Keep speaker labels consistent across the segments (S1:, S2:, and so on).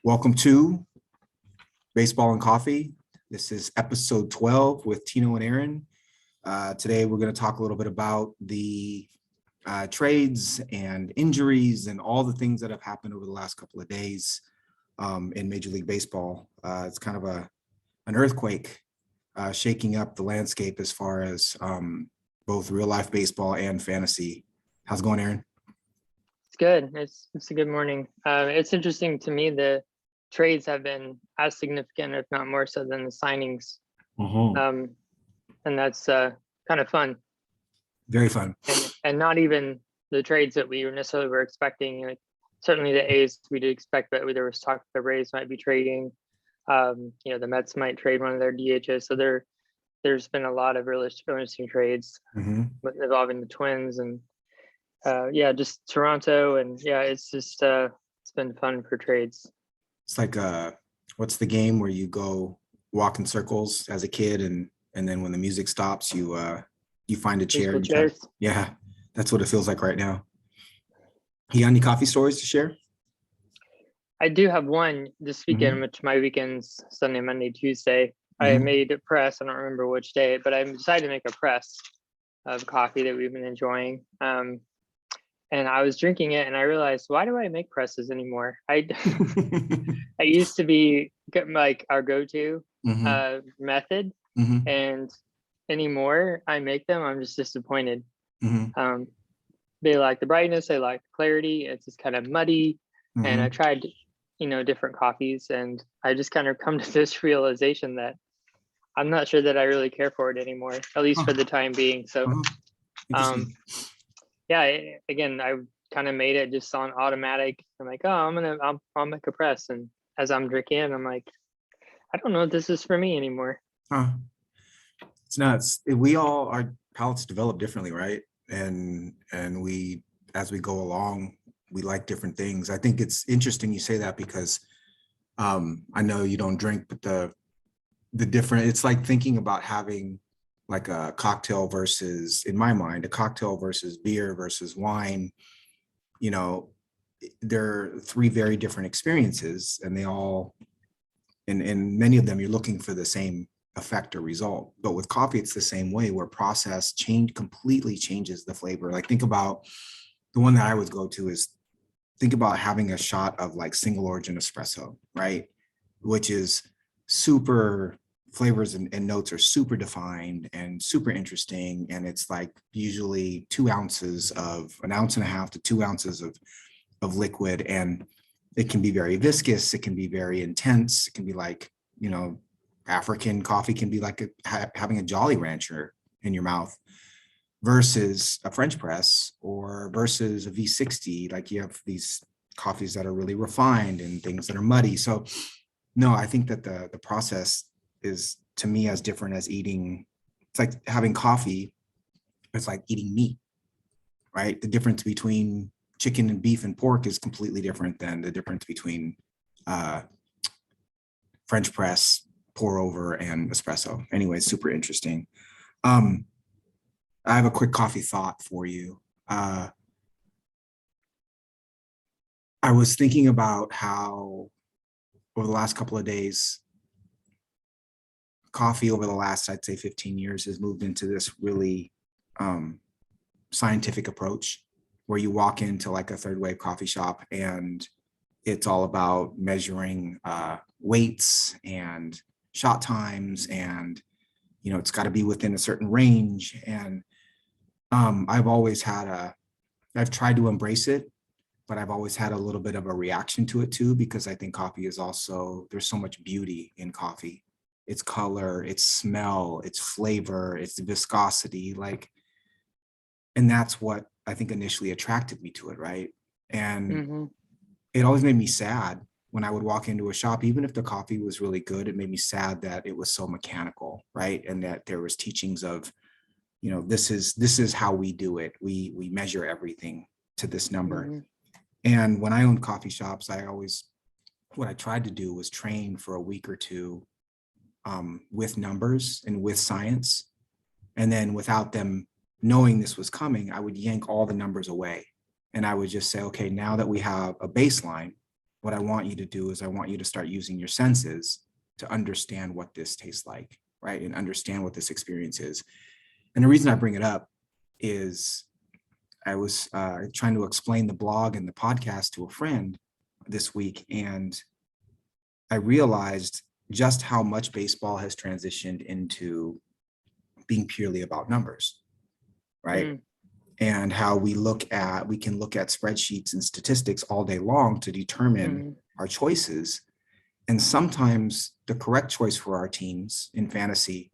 S1: Welcome to Baseball and Coffee. This is episode 12 with Tino and Aaron. Today, we're going to talk a little bit about the trades and injuries and all the things that have happened over the last couple of days in Major League Baseball. It's kind of an earthquake shaking up the landscape as far as both real life baseball and fantasy. How's it going, Aaron?
S2: It's good. It's a good morning. It's interesting to me the trades have been as significant, if not more so, than the signings, and that's kind of fun.
S1: Very fun.
S2: And not even the trades that we necessarily were expecting. Like certainly the A's we did expect, but there was talk the Rays might be trading. The Mets might trade one of their DHs. So there's been a lot of really interesting trades involving the Twins and just Toronto, and it's just it's been fun for trades.
S1: It's like what's the game where you go walk in circles as a kid, and then when the music stops, you find a chair. Yeah, that's what it feels like right now. You got any coffee stories to share?
S2: I do have one this weekend, which my weekend's Sunday, Monday, Tuesday. I made a press. I don't remember which day, but I decided to make a press of coffee that we've been enjoying. And I was drinking it and I realized, why do I make presses anymore? I used to be like our go-to method, and anymore I make them, I'm just disappointed. They like the brightness, they like the clarity. It's just kind of muddy. And I tried, different coffees, and I just kind of come to this realization that I'm not sure that I really care for it anymore, at least for the time being. So, again, I kind of made it just on automatic. I'm like, I'll make a press. And as I'm drinking, I'm like, I don't know if this is for me anymore.
S1: It's nuts. We all, our palates develop differently, right? And we, as we go along, we like different things. I think it's interesting you say that because I know you don't drink, but the different, it's like thinking about having like a cocktail versus, in my mind, a cocktail versus beer versus wine. They're three very different experiences, and they all, in many of them, you're looking for the same effect or result. But with coffee, it's the same way, where process completely changes the flavor. Like think about the one that I always go to is think about having a shot of like single origin espresso, right? Which is super, flavors and notes are super defined and super interesting. And it's like usually 2 ounces of, 1.5 ounces to 2 ounces of liquid. And it can be very viscous. It can be very intense. It can be like, African coffee can be like having a Jolly Rancher in your mouth versus a French press or versus a V60. Like you have these coffees that are really refined and things that are muddy. So no, I think that the process is, to me, as different as eating. It's like having coffee. It's like eating meat, right? The difference between chicken and beef and pork is completely different than the difference between French press, pour over, and espresso. Anyway, super interesting. I have a quick coffee thought for you. I was thinking about how over the last couple of days, coffee over the last, I'd say 15 years has moved into this really scientific approach where you walk into like a third wave coffee shop and it's all about measuring weights and shot times, and it's got to be within a certain range. And I've tried to embrace it, but I've always had a little bit of a reaction to it too, because I think coffee is also, there's so much beauty in coffee. Its color, its smell, its flavor, its viscosity, and that's what I think initially attracted me to it, right? And it always made me sad when I would walk into a shop, even if the coffee was really good. It made me sad that it was so mechanical, right? And that there was teachings of, this is how we do it. We measure everything to this number. And when I owned coffee shops, what I tried to do was train for a week or two with numbers and with science. And then without them knowing this was coming, I would yank all the numbers away. And I would just say, okay, now that we have a baseline, what I want you to do is I want you to start using your senses to understand what this tastes like, right? And understand what this experience is. And the reason I bring it up is I was trying to explain the blog and the podcast to a friend this week, and I realized just how much baseball has transitioned into being purely about numbers, right? And how we can look at spreadsheets and statistics all day long to determine our choices. And sometimes the correct choice for our teams in fantasy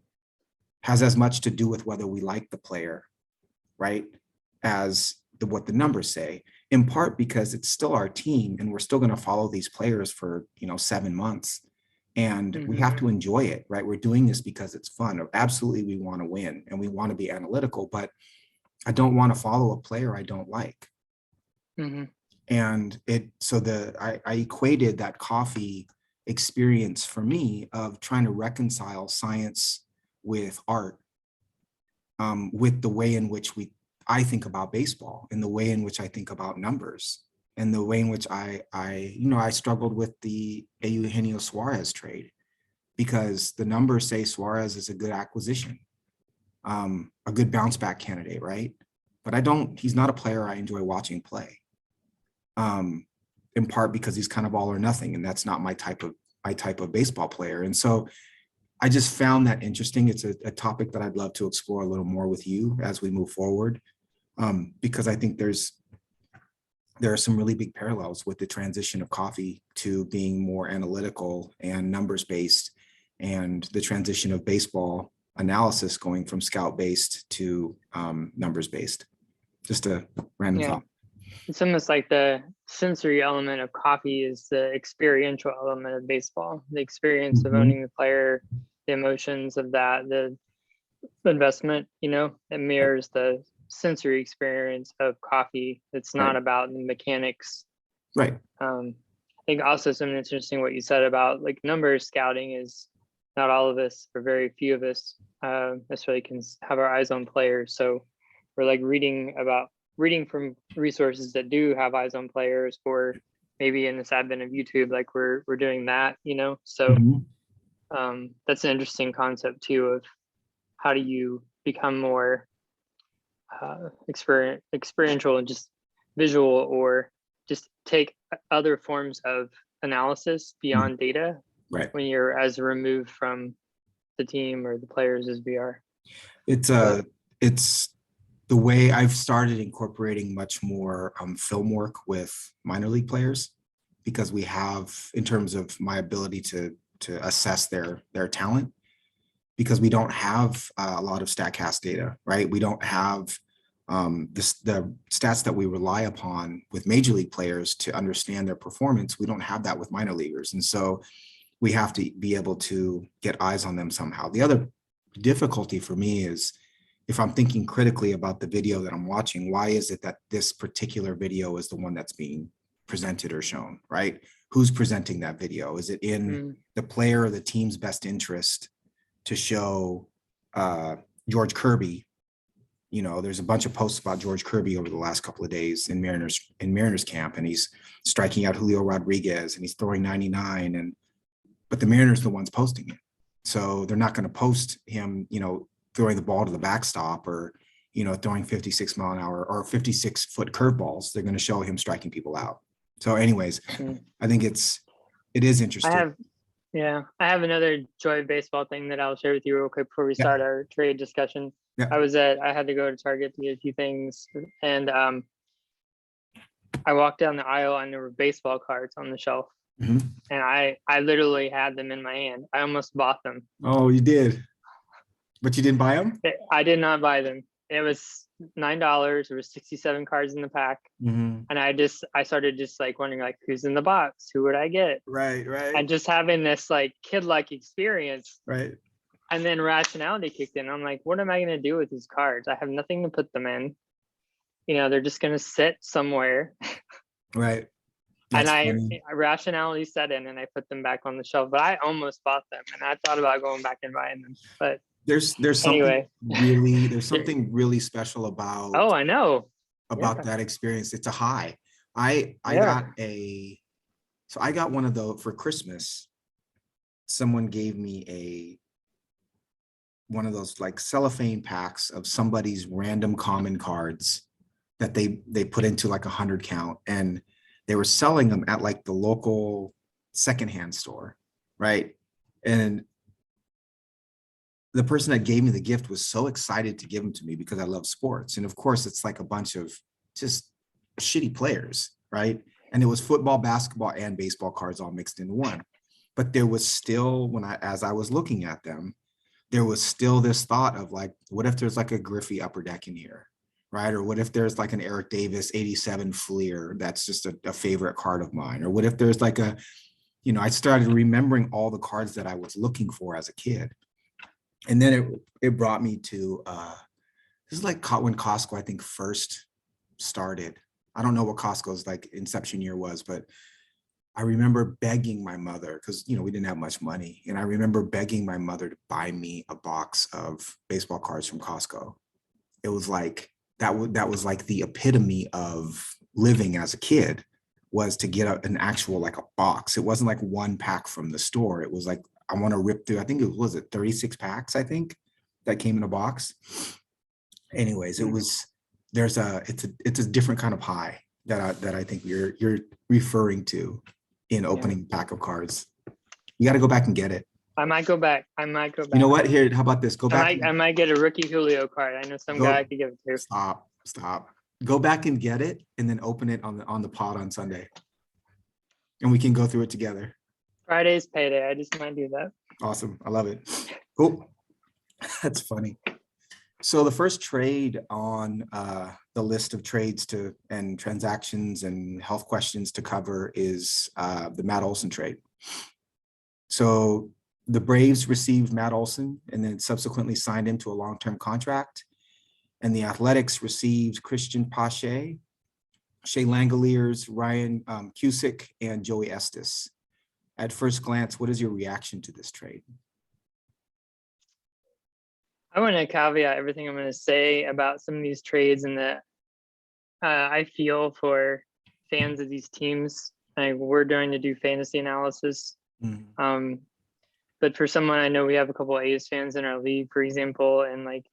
S1: has as much to do with whether we like the player, right, as what the numbers say, in part because it's still our team and we're still going to follow these players for, 7 months. And we have to enjoy it, right? We're doing this because it's fun. Absolutely, we want to win and we want to be analytical, but I don't want to follow a player I don't like. And I equated that coffee experience for me of trying to reconcile science with art, with the way in which I think about baseball and the way in which I think about numbers and the way in which I struggled with the Eugenio Suarez trade because the numbers say Suarez is a good acquisition, a good bounce back candidate, right? But he's not a player I enjoy watching play, in part because he's kind of all or nothing. And that's not my type of baseball player. And so I just found that interesting. It's a topic that I'd love to explore a little more with you as we move forward, because I think there are some really big parallels with the transition of coffee to being more analytical and numbers based, and the transition of baseball analysis going from scout based to numbers based. Just a random thought.
S2: It's almost like the sensory element of coffee is the experiential element of baseball, the experience of owning the player, the emotions of that, the investment, it mirrors the sensory experience of coffee. It's not about the mechanics.
S1: Right.
S2: I think also something interesting what you said about like numbers scouting is not all of us or very few of us necessarily can have our eyes on players. So we're like reading from resources that do have eyes on players, or maybe in this advent of YouTube, like we're doing that, So that's an interesting concept too of how do you become more experiential and just visual, or just take other forms of analysis beyond data,
S1: right,
S2: when you're as removed from the team or the players as we are.
S1: It's the way I've started incorporating much more film work with minor league players, because we have, in terms of my ability to assess their talent, because we don't have a lot of StatCast data, right? We don't have the stats that we rely upon with major league players to understand their performance. We don't have that with minor leaguers. And so we have to be able to get eyes on them somehow. The other difficulty for me is, if I'm thinking critically about the video that I'm watching, why is it that this particular video is the one that's being presented or shown, right? Who's presenting that video? Is it in the player or the team's best interest to show George Kirby? There's a bunch of posts about George Kirby over the last couple of days in Mariners camp, and he's striking out Julio Rodriguez and he's throwing 99, but the Mariners are the ones posting it. So they're not going to post him, throwing the ball to the backstop, or, throwing 56 mile an hour or 56-foot curveballs. They're going to show him striking people out. So anyways, I think it is interesting.
S2: I have another Joy of Baseball thing that I'll share with you real quick before we start our trade discussion. I had to go to Target to get a few things, and I walked down the aisle and there were baseball cards on the shelf. And I literally had them in my hand. I almost bought them. Oh,
S1: you did? But you didn't buy them?
S2: I did not buy them. It was $9. There was 67 cards in the pack. And I started just like wondering, like, who's in the box? Who would I get?
S1: Right.
S2: And just having this like kid-like experience.
S1: Right.
S2: And then rationality kicked in. I'm like, what am I going to do with these cards? I have nothing to put them in. They're just going to sit somewhere.
S1: Right.
S2: That's funny. Rationality set in and I put them back on the shelf, but I almost bought them and I thought about going back and buying them, but
S1: there's something really special about,
S2: I know
S1: about that experience. It's a high. I got So I got one of those for Christmas. Someone gave me one of those like cellophane packs of somebody's random common cards that they put into like 100 count, and they were selling them at like the local secondhand store, right? And the person that gave me the gift was so excited to give them to me because I love sports. And of course, it's like a bunch of just shitty players, right? And it was football, basketball, and baseball cards all mixed into one. But there was still, as I was looking at them, there was still this thought of like, what if there's like a Griffey Upper Deck in here, right? Or what if there's like an Eric Davis 87 Fleer that's just a favorite card of mine? Or what if there's like I started remembering all the cards that I was looking for as a kid. And then it brought me to, this is like when Costco, I think, first started. I don't know what Costco's like inception year was, but I remember begging my mother, because we didn't have much money, and I remember begging my mother to buy me a box of baseball cards from Costco. It was like that was like the epitome of living as a kid, was to get an actual like a box. It wasn't like one pack from the store. It was like, I want to rip through, I think it was 36 packs, I think, that came in a box. Anyways, it's a different kind of high that I think you're referring to in opening a pack of cards. You got to go back and get it.
S2: I might go back.
S1: You know what? Here, how about this? Go back.
S2: I might get a rookie Julio card. I know some guy I could give it to.
S1: Stop. Go back and get it, and then open it on the pod on Sunday, and we can go through it together.
S2: Friday's payday. I just might do that.
S1: Awesome. I love it. Cool. That's funny. So the first trade on the list of trades and transactions and health questions to cover is the Matt Olson trade. So the Braves received Matt Olson and then subsequently signed him to a long-term contract. And the Athletics received Christian Pache, Shea Langoliers, Ryan Cusick, and Joey Estes. At first glance, what is your reaction to this trade?
S2: I want to caveat everything I'm going to say about some of these trades, and that I feel for fans of these teams. We're going to do fantasy analysis. But for someone, I know we have a couple of A's fans in our league, for example, and like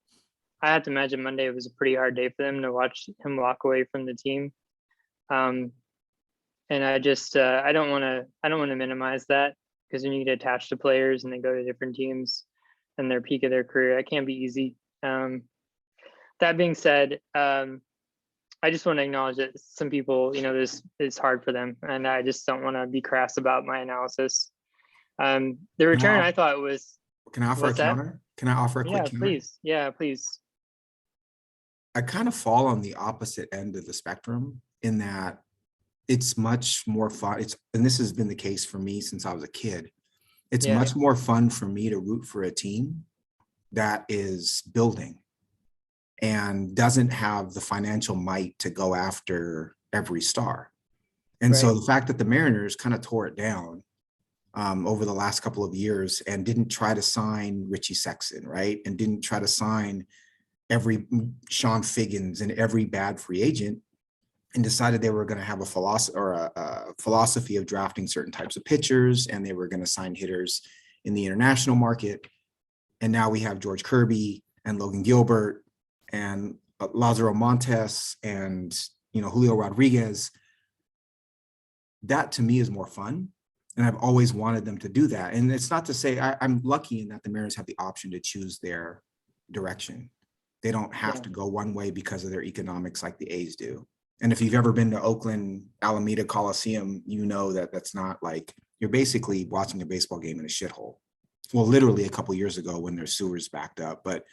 S2: I have to imagine Monday was a pretty hard day for them to watch him walk away from the team. And I just I don't want to minimize that, because when you get attached to players and they go to different teams and their peak of their career, that can be easy. That being said, I just want to acknowledge that some people, this is hard for them, and I just don't want to be crass about my analysis. The return I thought was.
S1: Can I offer a counter? Can I offer a quick counter?
S2: Please. Yeah, please.
S1: I kind of fall on the opposite end of the spectrum in that it's much more fun. And this has been the case for me since I was a kid. It's much more fun for me to root for a team that is building and doesn't have the financial might to go after every star. And so the fact that the Mariners kind of tore it down over the last couple of years and didn't try to sign Richie Sexson, right? And didn't try to sign every Sean Figgins and every bad free agent, and decided they were going to have a philosophy of drafting certain types of pitchers, and they were going to sign hitters in the international market. And now we have George Kirby and Logan Gilbert and Lázaro Montes and Julio Rodriguez. That to me is more fun, and I've always wanted them to do that. And it's not to say I'm lucky in that the Mariners have the option to choose their direction. They don't have to go one way because of their economics like the A's do. And if you've ever been to Oakland Alameda Coliseum, you know that that's not like, you're basically watching a baseball game in a shithole. Well, literally a couple years ago when their sewers backed up. But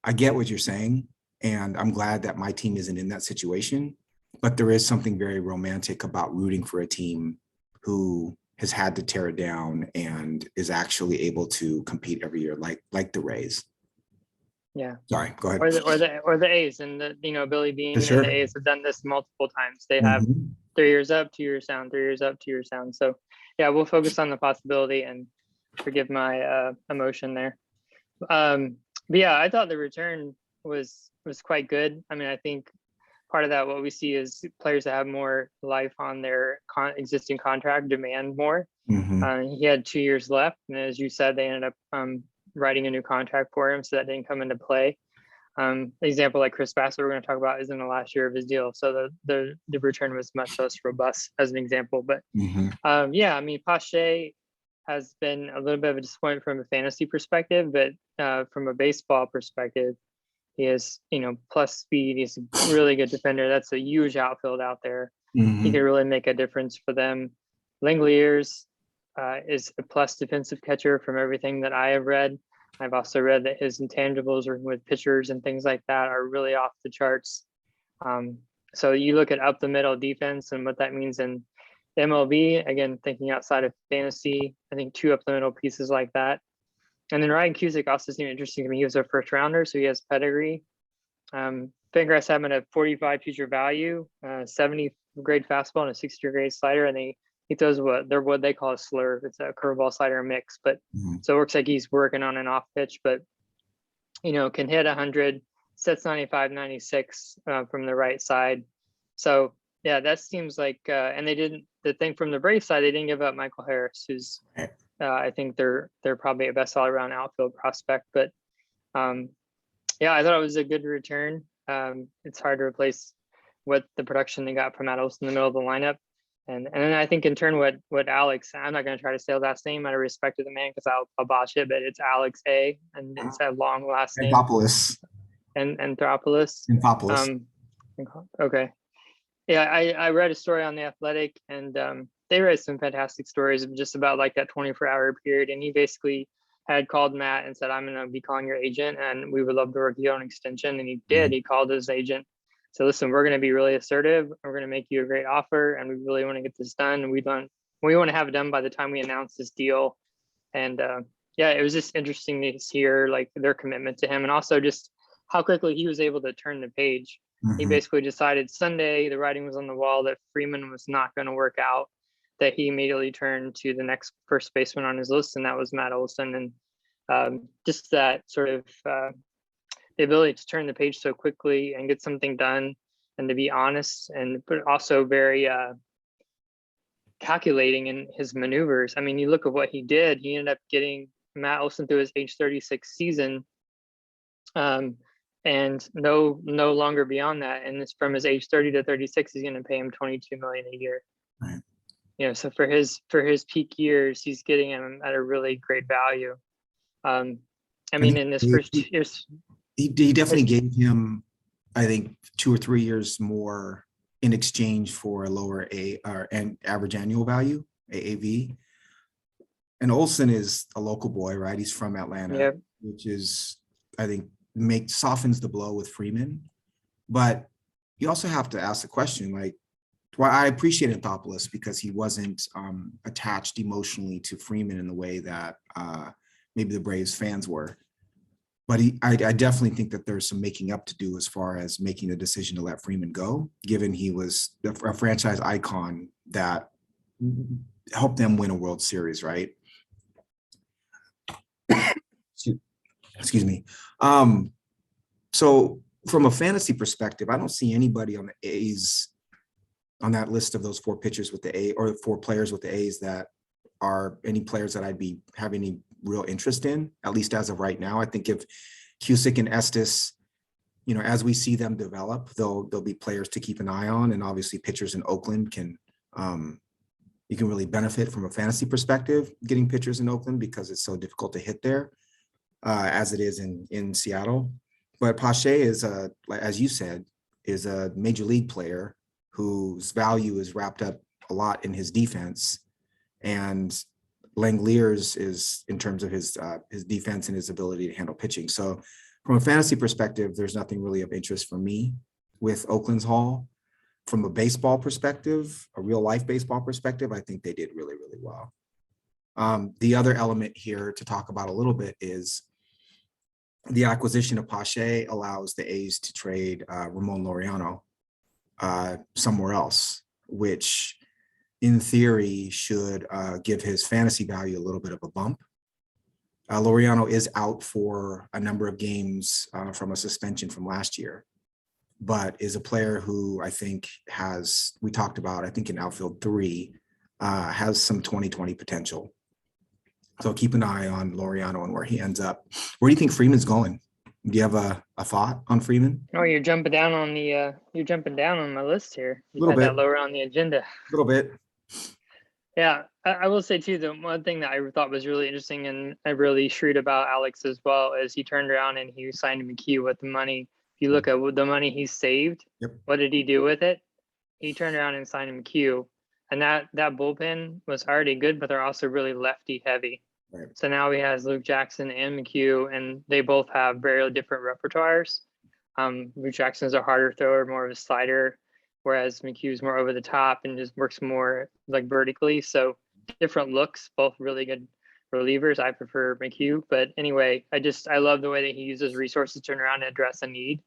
S1: I get what you're saying, and I'm glad that my team isn't in that situation. But there is something very romantic about rooting for a team who has had to tear it down and is actually able to compete every year, like the Rays.
S2: Yeah.
S1: Sorry, go ahead.
S2: Or the A's, and Billy Beane and the A's have done this multiple times. They have 3 years up, 2 years down, 3 years up, 2 years down. So yeah, we'll focus on the possibility, and forgive my emotion there. But yeah, I thought the return was quite good. I mean, I think part of that, what we see is players that have more life on their existing contract demand more. He had 2 years left, and as you said, they ended up writing a new contract for him, so that didn't come into play. Example like Chris Bassett we're going to talk about is in the last year of his deal, so the return was much less robust as an example. But yeah, I mean, Pache has been a little bit of a disappointment from a fantasy perspective, but from a baseball perspective, he has, plus speed. He's a really good defender. That's a huge outfield out there. He could really make a difference for them. Langeliers is a plus defensive catcher from everything that I have read. I've also read that his intangibles with pitchers and things like that are really off the charts. So you look at up the middle defense and what that means in MLB, again, thinking outside of fantasy, I think 2 up the middle pieces like that. And then Ryan Cusick also seemed interesting to me. He was a first rounder, so he has pedigree. Fangraphs have him at a 45 future value, 70 grade fastball and a 60 grade slider, and he throws what they call a slurve. It's a curveball slider mix, but so it looks like he's working on an off pitch, but can hit 100, sets 95, 96 from the right side. So yeah, that seems like, and the thing from the Braves side, they didn't give up Michael Harris, who's I think they're probably a best all around outfield prospect, but yeah, I thought it was a good return. It's hard to replace what the production they got from Matt Olson in the middle of the lineup. And then I think in turn what Alex, I'm not going to try to say the last name out of respect to the man because I'll botch it, but it's Alex A, and it's a long last name.
S1: Anthopoulos.
S2: Anthopoulos. Okay. Yeah, I read a story on The Athletic, and they read some fantastic stories just about like that 24-hour period. And he basically had called Matt and said, I'm going to be calling your agent and we would love to work you on an extension. And he did. He called his agent. So listen, we're going to be really assertive. We're going to make you a great offer, and we really want to get this done. And we want to have it done by the time we announce this deal. And yeah, it was just interesting to hear like their commitment to him, and also just how quickly he was able to turn the page. He basically decided Sunday, the writing was on the wall that Freeman was not going to work out, that he immediately turned to the next first baseman on his list, and that was Matt Olson. And just that sort of the ability to turn the page so quickly and get something done, and to be honest, and but also very calculating in his maneuvers. I mean, you look at what he did. He ended up getting Matt Olson through his age 36 season, and no longer beyond that. And it's from his age 30 to 36, he's going to pay him $22 million a year. Right. So for his peak years, he's getting him at a really great value. I mean, in his first years.
S1: He definitely gave him, I think, 2 or 3 years more in exchange for a lower average annual value, AAV. And Olson is a local boy, right? He's from Atlanta, which is, I think, softens the blow with Freeman. But you also have to ask the question, like, well, I appreciate Anthopoulos because he wasn't attached emotionally to Freeman in the way that maybe the Braves fans were. But I definitely think that there's some making up to do as far as making the decision to let Freeman go, given he was a franchise icon that helped them win a World Series, right? Excuse me. So from a fantasy perspective, I don't see anybody on the A's on that list of those 4 pitchers with the A, or 4 players with the A's, that are any players that I'd be having any real interest in, at least as of right now. I think if Cusick and Estes, as we see them develop, there'll be players to keep an eye on, and obviously pitchers in Oakland you can really benefit from a fantasy perspective getting pitchers in Oakland because it's so difficult to hit there as it is in Seattle. But Pache is as you said, is a major league player whose value is wrapped up a lot in his defense, and Langeliers is in terms of his defense and his ability to handle pitching. So from a fantasy perspective, there's nothing really of interest for me with Oakland's haul. From a baseball perspective, a real life baseball perspective, I think they did really, really well. The other element here to talk about a little bit is the acquisition of Pache allows the A's to trade Ramon Laureano somewhere else, which in theory should give his fantasy value a little bit of a bump. Laureano is out for a number of games from a suspension from last year. but is a player who I think has, we talked about, I think in outfield 3, has some 2020 potential. So keep an eye on Laureano and where he ends up. Where do you think Freeman's going? Do you have a thought on Freeman?
S2: Oh, you're jumping down on my list here. You
S1: Little
S2: had that
S1: bit.
S2: lower on the agenda.
S1: A little bit.
S2: Yeah, I will say too, the one thing that I thought was really interesting and I really shrewd about Alex as well is he turned around and he signed McHugh with the money. If you look at the money he saved,
S1: Yep.
S2: what did he do with it? He turned around and signed McHugh, and that bullpen was already good, but they're also really lefty heavy.
S1: Right.
S2: So now he has Luke Jackson and McHugh, and they both have very different repertoires. Luke Jackson's a harder thrower, more of a slider, whereas McHugh's more over the top and just works more like vertically. So different looks, both really good relievers. I prefer McHugh, but anyway, I love the way that he uses resources to turn around and address a need,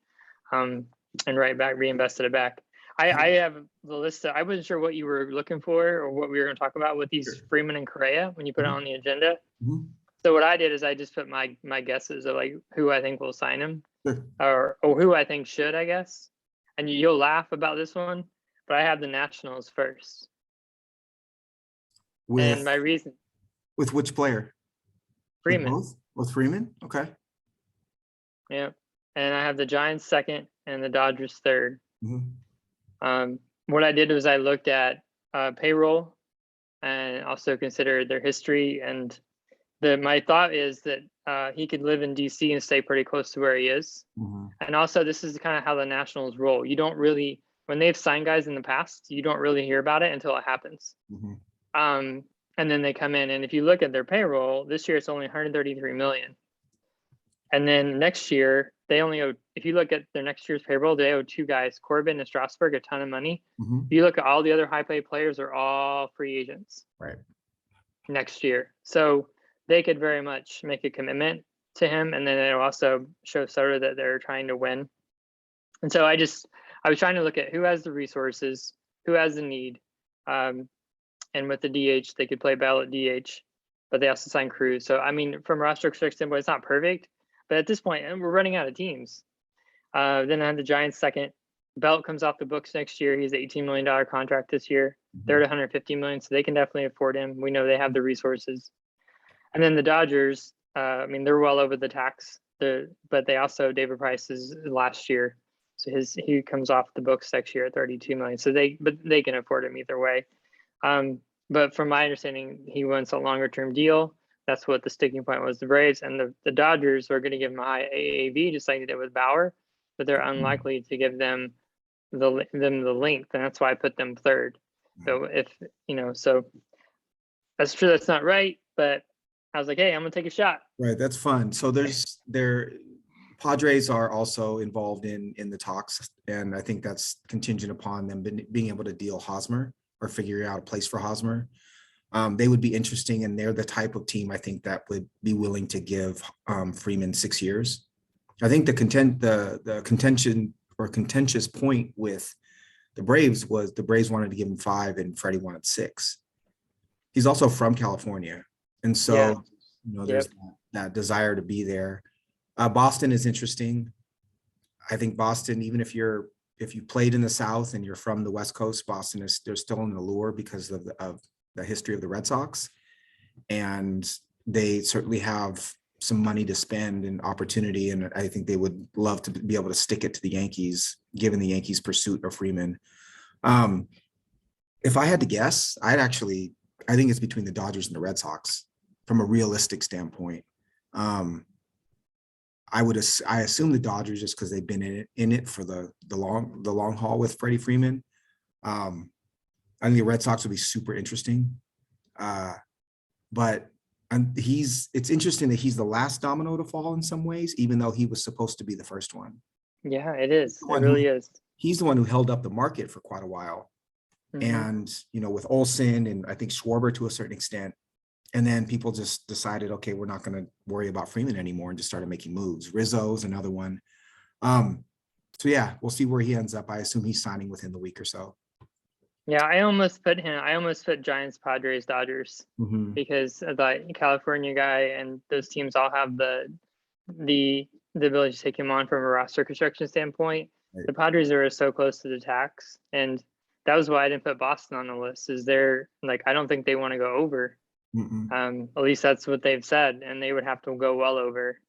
S2: and right back, reinvested it back. I have the list. I wasn't sure what you were looking for or what we were going to talk about with these Freeman and Correa when you put it on the agenda.
S1: Mm-hmm.
S2: So what I did is I just put my guesses of like who I think will sign him,
S1: Sure.
S2: or who I think should, I guess. And you'll laugh about this one, but I have the Nationals first. And my reason.
S1: With which player?
S2: Freeman.
S1: With both? With Freeman? Okay.
S2: Yeah. And I have the Giants second and the Dodgers third.
S1: Mm-hmm.
S2: What I did was I looked at payroll and also considered their history. And my thought is that he could live in DC and stay pretty close to where he is.
S1: Mm-hmm.
S2: And also, this is kind of how the Nationals roll. You don't really, when they've signed guys in the past, you don't really hear about it until it happens.
S1: Mm-hmm.
S2: And then they come in, and if you look at their payroll, this year it's only 133 million. And then next year, they only owe, if you look at their next year's payroll, they owe 2 guys, Corbin and Strasburg, a ton of money.
S1: Mm-hmm.
S2: If you look at all the other high pay players, are all free agents
S1: Right.
S2: next year. So they could very much make a commitment to him. And then it'll also show Soto that they're trying to win. And so I was trying to look at who has the resources, who has the need. And with the DH, they could play Bell at DH, but they also signed Cruz. So, I mean, from roster construction standpoint, it's not perfect. But at this point, and we're running out of teams. Then I had the Giants second. Belt comes off the books next year. He's an $18 million contract this year. They're at $150 million, so they can definitely afford him. We know they have the resources. And then the Dodgers, I mean, they're well over the tax. But they also, David Price is last year, so he comes off the books next year at $32 million. So they can afford him either way. But from my understanding, he wants a longer term deal. That's what the sticking point was, the Braves. And the Dodgers are going to give him a high AAV, just like they did with Bauer, but they're unlikely to give them the length, and that's why I put them third. So so that's true, that's not right, but I was like, hey, I'm gonna take a shot.
S1: Right, that's fun. So Padres are also involved in the talks, and I think that's contingent upon them being able to deal Hosmer or figuring out a place for Hosmer. They would be interesting, and they're the type of team I think that would be willing to give Freeman 6 years. I think the contention or contentious point with the Braves was the Braves wanted to give him 5 and Freddie wanted 6. He's also from California, and so there's that desire to be there. Boston is interesting. I think Boston, even if you played in the South and you're from the West Coast, Boston they're still in the lure because of the history of the Red Sox, and they certainly have some money to spend and opportunity, and I think they would love to be able to stick it to the Yankees, given the Yankees' pursuit of Freeman. If I had to guess, I think it's between the Dodgers and the Red Sox from a realistic standpoint. I assume the Dodgers, just because they've been in it for the long haul with Freddie Freeman. I think the Red Sox would be super interesting, but it's interesting that he's the last domino to fall in some ways, even though he was supposed to be the first one.
S2: Yeah, it is. It really is.
S1: He's the one who held up the market for quite a while. Mm-hmm. And, with Olsen and I think Schwarber to a certain extent, and then people just decided, okay, we're not going to worry about Freeman anymore, and just started making moves. Rizzo's another one. So yeah, we'll see where he ends up. I assume he's signing within the week or so. Yeah,
S2: I almost put Giants, Padres, Dodgers, mm-hmm. because the California guy and those teams all have the ability to take him on from a roster construction standpoint. the Padres are so close to the tax, and that was why I didn't put Boston on the list. Is they're like, I don't think they want to go over. At least that's what they've said, and they would have to go well over.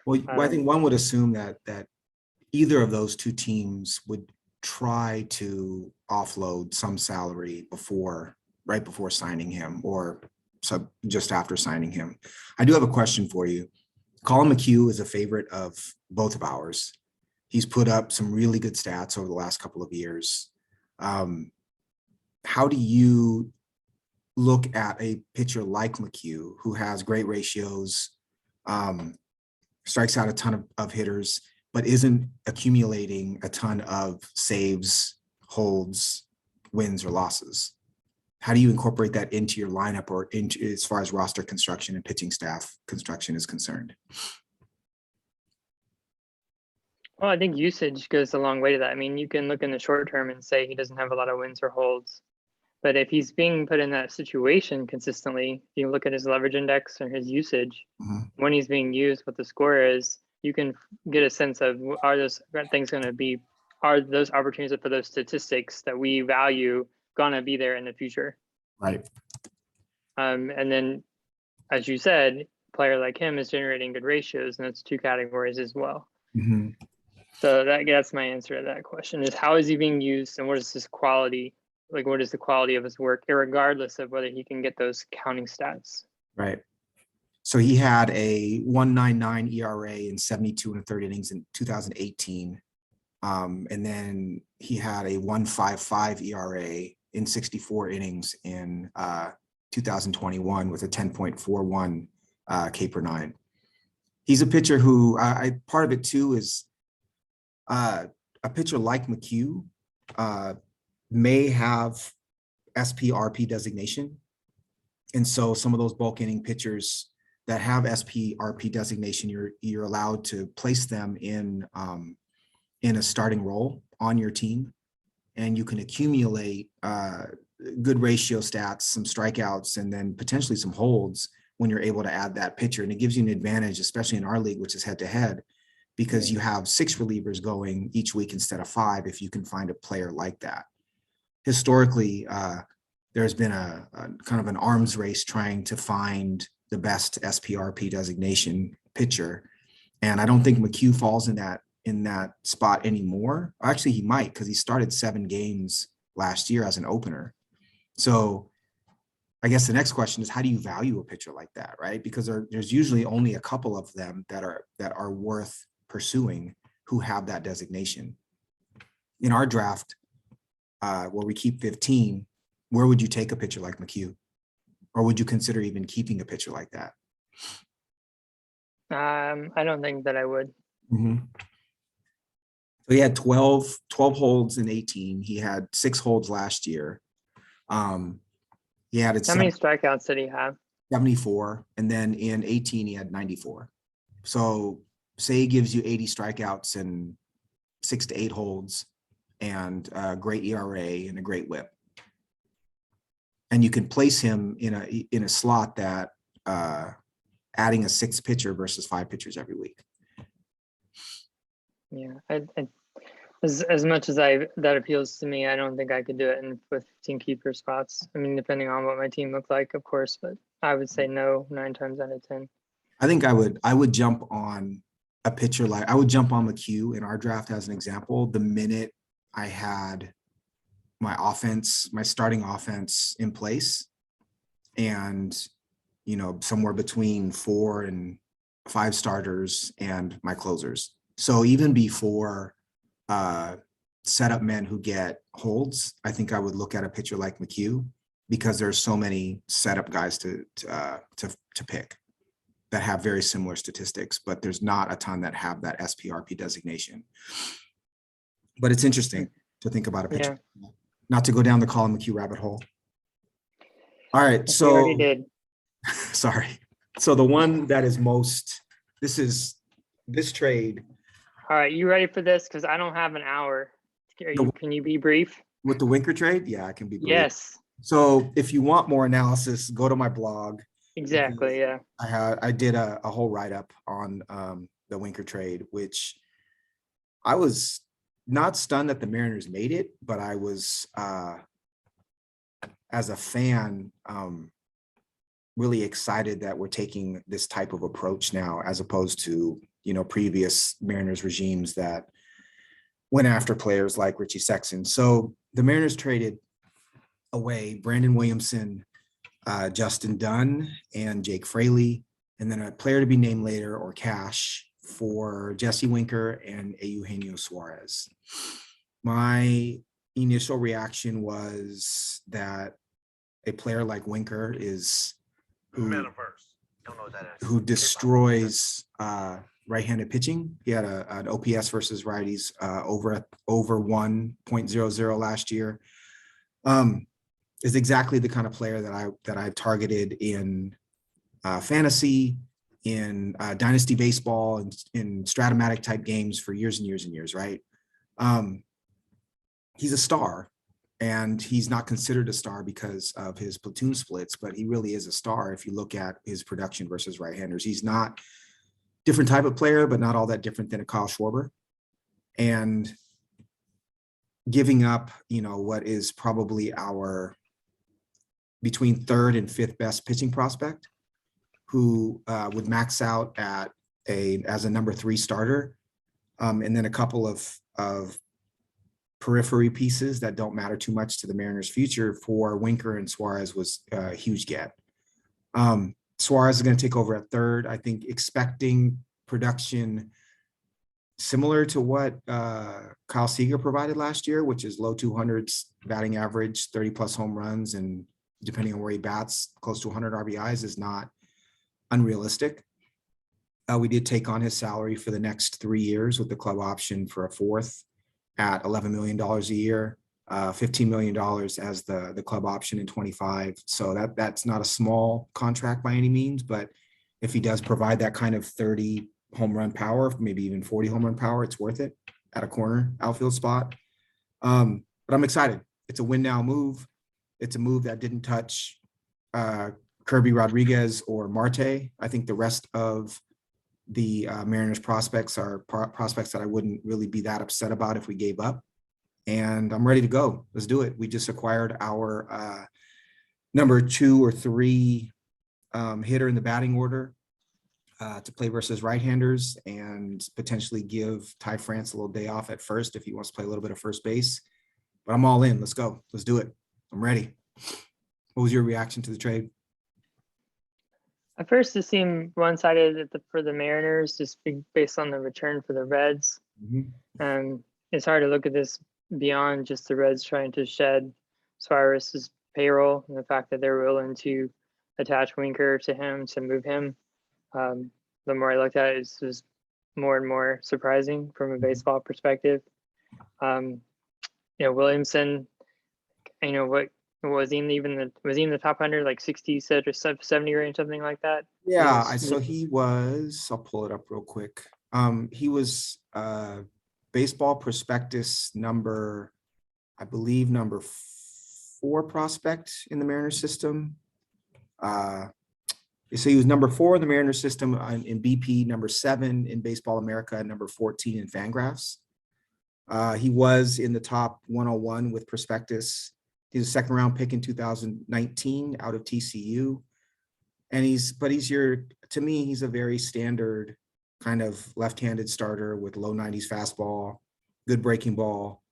S1: Well, I think one would assume that either of those two teams would try to offload some salary right before signing him, or just after signing him. I do have a question for you. Colin McHugh is a favorite of both of ours. He's put up some really good stats over the last couple of years. How do you look at a pitcher like McHugh, who has great ratios, strikes out a ton of hitters, but isn't accumulating a ton of saves, holds, wins, or losses? How do you incorporate that into your lineup, or into, as far as roster construction and pitching staff construction is concerned?
S2: Well, I think usage goes a long way to that. I mean, you can look in the short term and say he doesn't have a lot of wins or holds, but if he's being put in that situation consistently, if you look at his leverage index or his usage, when he's being used, what the score is, you can get a sense of, are those things going to be, are those opportunities for those statistics that we value going to be there in the future?
S1: Right.
S2: And then, as you said, a player like him is generating good ratios, and that's two categories as well. So that's my answer to that question, is how is he being used, and what is his quality? Like, what is the quality of his work, regardless of whether he can get those counting stats?
S1: Right. So he had a 1.99 ERA in 72 1/3 innings in 2018. And then he had a 1.55 ERA in 64 innings in 2021 with a 10.41 K per nine. He's a pitcher who, part of it too is a pitcher like McHugh may have SPRP designation. And so some of those bulk inning pitchers that have SPRP designation, you're allowed to place them in a starting role on your team, and you can accumulate good ratio stats, some strikeouts, and then potentially some holds when you're able to add that pitcher. And it gives you an advantage, especially in our league, which is head to head, because you have 6 relievers going each week instead of 5, if you can find a player like that. Historically, there's been a kind of an arms race trying to find the best SPRP designation pitcher. And I don't think McHugh falls in that spot anymore. Actually, he might, because he started 7 games last year as an opener. So I guess the next question is, how do you value a pitcher like that, right? Because there's usually only a couple of them that are worth pursuing who have that designation. In our draft, where we keep 15, where would you take a pitcher like McHugh? Or would you consider even keeping a pitcher like that?
S2: I don't think that I would.
S1: So he had 12 holds in 18. He had 6 holds last year. He had
S2: How many strikeouts did he have?
S1: 74. And then in 18, he had 94. So say he gives you 80 strikeouts and 6 to 8 holds and a great ERA and a great whip. And you can place him in a slot that adding a 6th pitcher versus 5 pitchers every week.
S2: Yeah, as much as that appeals to me, I don't think I could do it with 15 keeper spots. I mean, depending on what my team looked like, of course, but I would say no 9 times out of 10.
S1: I think I would jump on a pitcher I would jump on McHugh in our draft as an example the minute I had my starting offense in place, and somewhere between 4 and 5 starters and my closers. So even before setup men who get holds, I think I would look at a pitcher like McHugh, because there's so many setup guys to pick that have very similar statistics, but there's not a ton that have that SPRP designation. But it's interesting to think about a pitcher. Yeah. Not to go down the Colin McHugh rabbit hole. All right, so
S2: you already did.
S1: Sorry. So the one that is this trade.
S2: All right, you ready for this? Because I don't have an hour. Can you be brief?
S1: With the Winker trade? Yeah, I can be brief.
S2: Yes.
S1: So if you want more analysis, go to my blog.
S2: Exactly, yeah.
S1: I did a whole write-up on the Winker trade, which I was not stunned that the Mariners made it, but I was, as a fan, really excited that we're taking this type of approach now, as opposed to, previous Mariners regimes that went after players like Richie Sexson. So the Mariners traded away Brandon Williamson, Justin Dunn, and Jake Fraley, and then a player to be named later, or cash, for Jesse Winker and Eugenio Suarez. My initial reaction was that a player like Winker is who destroys right-handed pitching. He had an OPS versus righties over 1.00 last year. Is exactly the kind of player that I've targeted in fantasy, in dynasty baseball, and in Stratomatic type games for years and years and years, right? He's a star, and he's not considered a star because of his platoon splits, but he really is a star if you look at his production versus right-handers. He's not different type of player, but not all that different than a Kyle Schwarber. And giving up, what is probably our between third and fifth best pitching prospect, who would max out as a number 3 starter, and then a couple of periphery pieces that don't matter too much to the Mariners' future for Winker and Suarez was a huge get. Suarez is going to take over at third, I think, expecting production similar to what Kyle Seager provided last year, which is low 200s batting average, 30 plus home runs, and depending on where he bats, close to 100 RBIs is not unrealistic. We did take on his salary for the next 3 years with the club option for a fourth at $11 million a year, $15 million as the club option in 25. So that's not a small contract by any means, but if he does provide that kind of 30 home run power, maybe even 40 home run power, it's worth it at a corner outfield spot. But I'm excited. It's a win now move. It's a move that didn't touch Kirby Rodriguez or Marte. I think the rest of the Mariners prospects are prospects that I wouldn't really be that upset about if we gave up. And I'm ready to go. Let's do it. We just acquired our number 2 or 3 hitter in the batting order to play versus right-handers, and potentially give Ty France a little day off at first if he wants to play a little bit of first base. But I'm all in. Let's go. Let's do it. I'm ready. What was your reaction to the trade?
S2: At first, it seemed one-sided for the Mariners, just based on the return for the Reds. Mm-hmm. It's hard to look at this beyond just the Reds trying to shed Suarez's payroll, and the fact that they're willing to attach Winker to him to move him. The more I looked at it, it's just more and more surprising from a baseball perspective. Williamson, what was he in the top 100, like 60 or 70 range, something like that?
S1: Yeah, I'll pull it up real quick. He was Baseball Prospectus number 4 prospect in the Mariners system. So he was number 4 in the Mariners system in BP, number 7 in Baseball America, and number 14 in Fangraphs. He was in the top 101 with Prospectus. He's a second round pick in 2019 out of TCU. And he's to me, he's a very standard kind of left-handed starter with low 90s fastball, good breaking ball.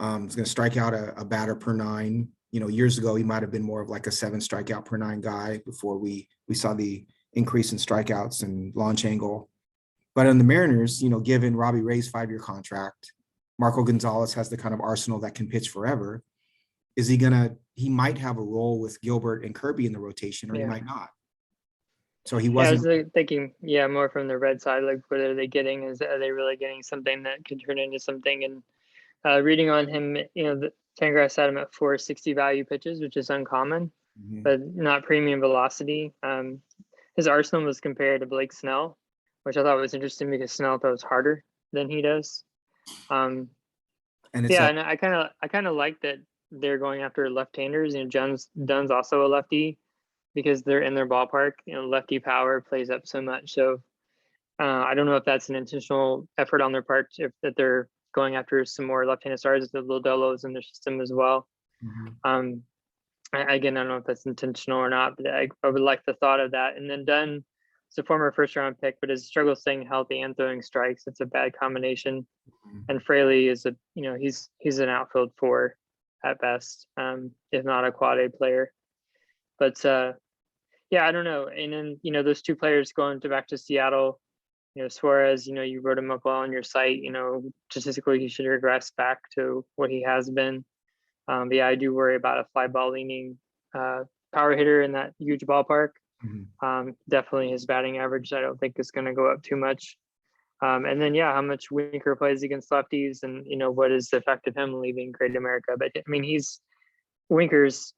S1: He's going to strike out a batter per 9. Years ago, he might've been more of like a 7 strikeout per 9 guy before we saw the increase in strikeouts and launch angle. But on the Mariners, given Robbie Ray's 5-year contract, Marco Gonzalez has the kind of arsenal that can pitch forever. He might have a role with Gilbert and Kirby in the rotation, or he might not. So he wasn't.
S2: I was thinking, more from the Red side, like what are they getting? Are they really getting something that could turn into something? And reading on him, the Fangraphs had him at 460 value pitches, which is uncommon, but not premium velocity. His arsenal was compared to Blake Snell, which I thought was interesting because Snell throws harder than he does. And I kind of like that they're going after left-handers. Dunn's also a lefty because they're in their ballpark. Lefty power plays up so much. So I don't know if that's an intentional effort on their part, that they're going after some more left-handed stars, the Lodelos in their system as well. Again, I don't know if that's intentional or not, but I would like the thought of that. And then Dunn is a former first-round pick, but has struggled staying healthy and throwing strikes. It's a bad combination. And Fraley is he's an outfield 4 at best, if not a quad A player. But yeah, I don't know. And then those 2 players going back to Seattle. Suarez, you wrote him up well on your site. Statistically, he should regress back to what he has been. But yeah, I do worry about a fly ball leaning power hitter in that huge ballpark. Definitely his batting average, I don't think is going to go up too much. And then, yeah, how much Winker plays against lefties and, what is the effect of him leaving Great America. But I mean, Winker's,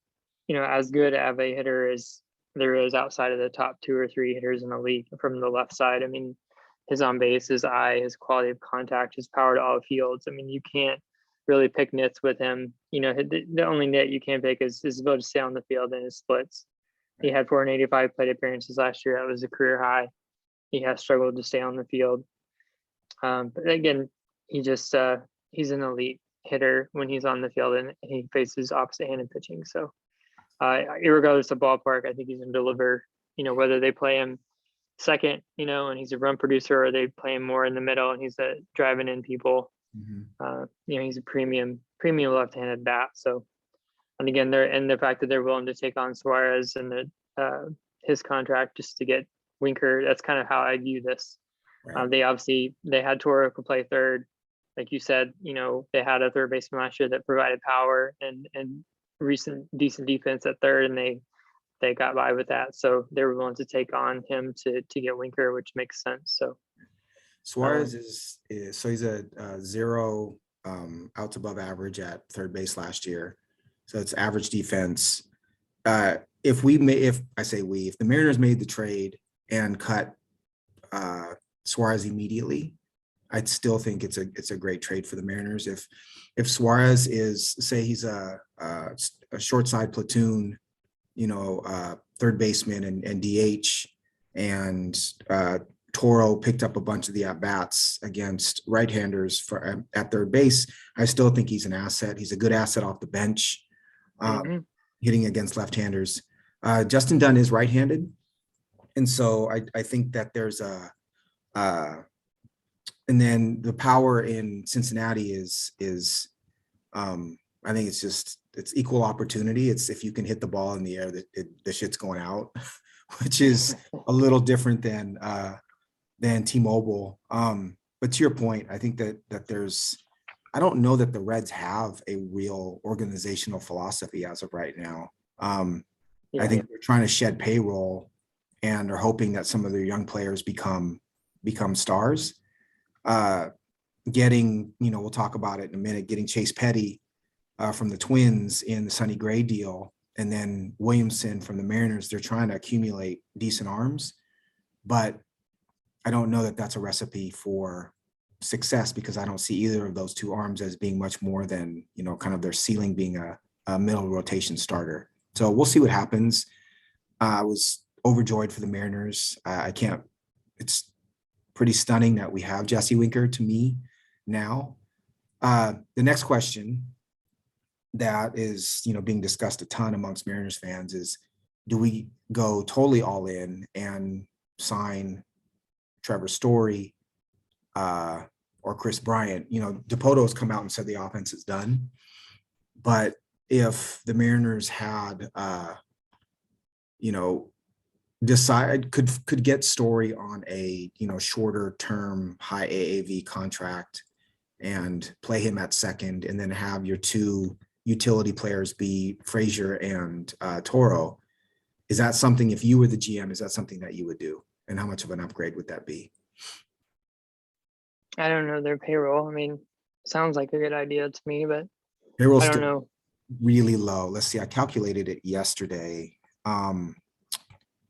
S2: as good of a hitter as there is outside of the top 2 or 3 hitters in the league from the left side. I mean, his on base, his eye, his quality of contact, his power to all fields. I mean, you can't really pick nits with him. The only nit you can pick is his ability to stay on the field and his splits. He had 485 plate appearances last year. That was a career high. He has struggled to stay on the field. But again, he's an elite hitter when he's on the field and he faces opposite-handed pitching. So irregardless of ballpark, I think he's going to deliver, whether they play him second, and he's a run producer, or they play him more in the middle and he's driving in people. He's a premium left-handed bat. So, and again, the fact that they're willing to take on Suarez and his contract just to get Winker, that's kind of how I view this. Right. They had Toro who play third. Like you said, they had a third baseman last year that provided power and recent decent defense at third, and they got by with that. So they were willing to take on him to get Winker, which makes sense. So
S1: Suarez is he's a 0 outs above average at third base last year. So it's average defense. If the Mariners made the trade and cut Suarez immediately, I'd still think it's a great trade for the Mariners. If Suarez is, say he's a short side platoon, third baseman and DH, and Toro picked up a bunch of the at-bats against right-handers at third base, I still think he's an asset. He's a good asset off the bench, hitting against left-handers. Justin Dunn is right-handed, and so I think that there's and then the power in Cincinnati is I think it's equal opportunity. It's if you can hit the ball in the air, the shit's going out, which is a little different than T-Mobile. But to your point, I think that I don't know that the Reds have a real organizational philosophy as of right now. I think they're trying to shed payroll and are hoping that some of their young players become stars. We'll talk about it in a minute, getting Chase Petty from the Twins in the Sonny Gray deal, and then Williamson from the Mariners. They're trying to accumulate decent arms, but I don't know that that's a recipe for success, because I don't see either of those 2 arms as being much more than, kind of their ceiling being a middle rotation starter. So we'll see what happens. I was overjoyed for the Mariners. It's pretty stunning that we have Jesse Winker to me now. The next question that is, being discussed a ton amongst Mariners fans is, do we go totally all in and sign Trevor Story or Chris Bryant? DePoto's come out and said the offense is done. But if the Mariners had, could get Story on a, shorter term, high AAV contract and play him at second, and then have your 2 utility players be Frazier and Toro, is that something, if you were the GM, is that something that you would do? And how much of an upgrade would that be?
S2: I don't know their payroll. I mean, sounds like a good idea to me, but
S1: Payroll's
S2: I don't
S1: still
S2: know.
S1: Really low. Let's see. I calculated it yesterday.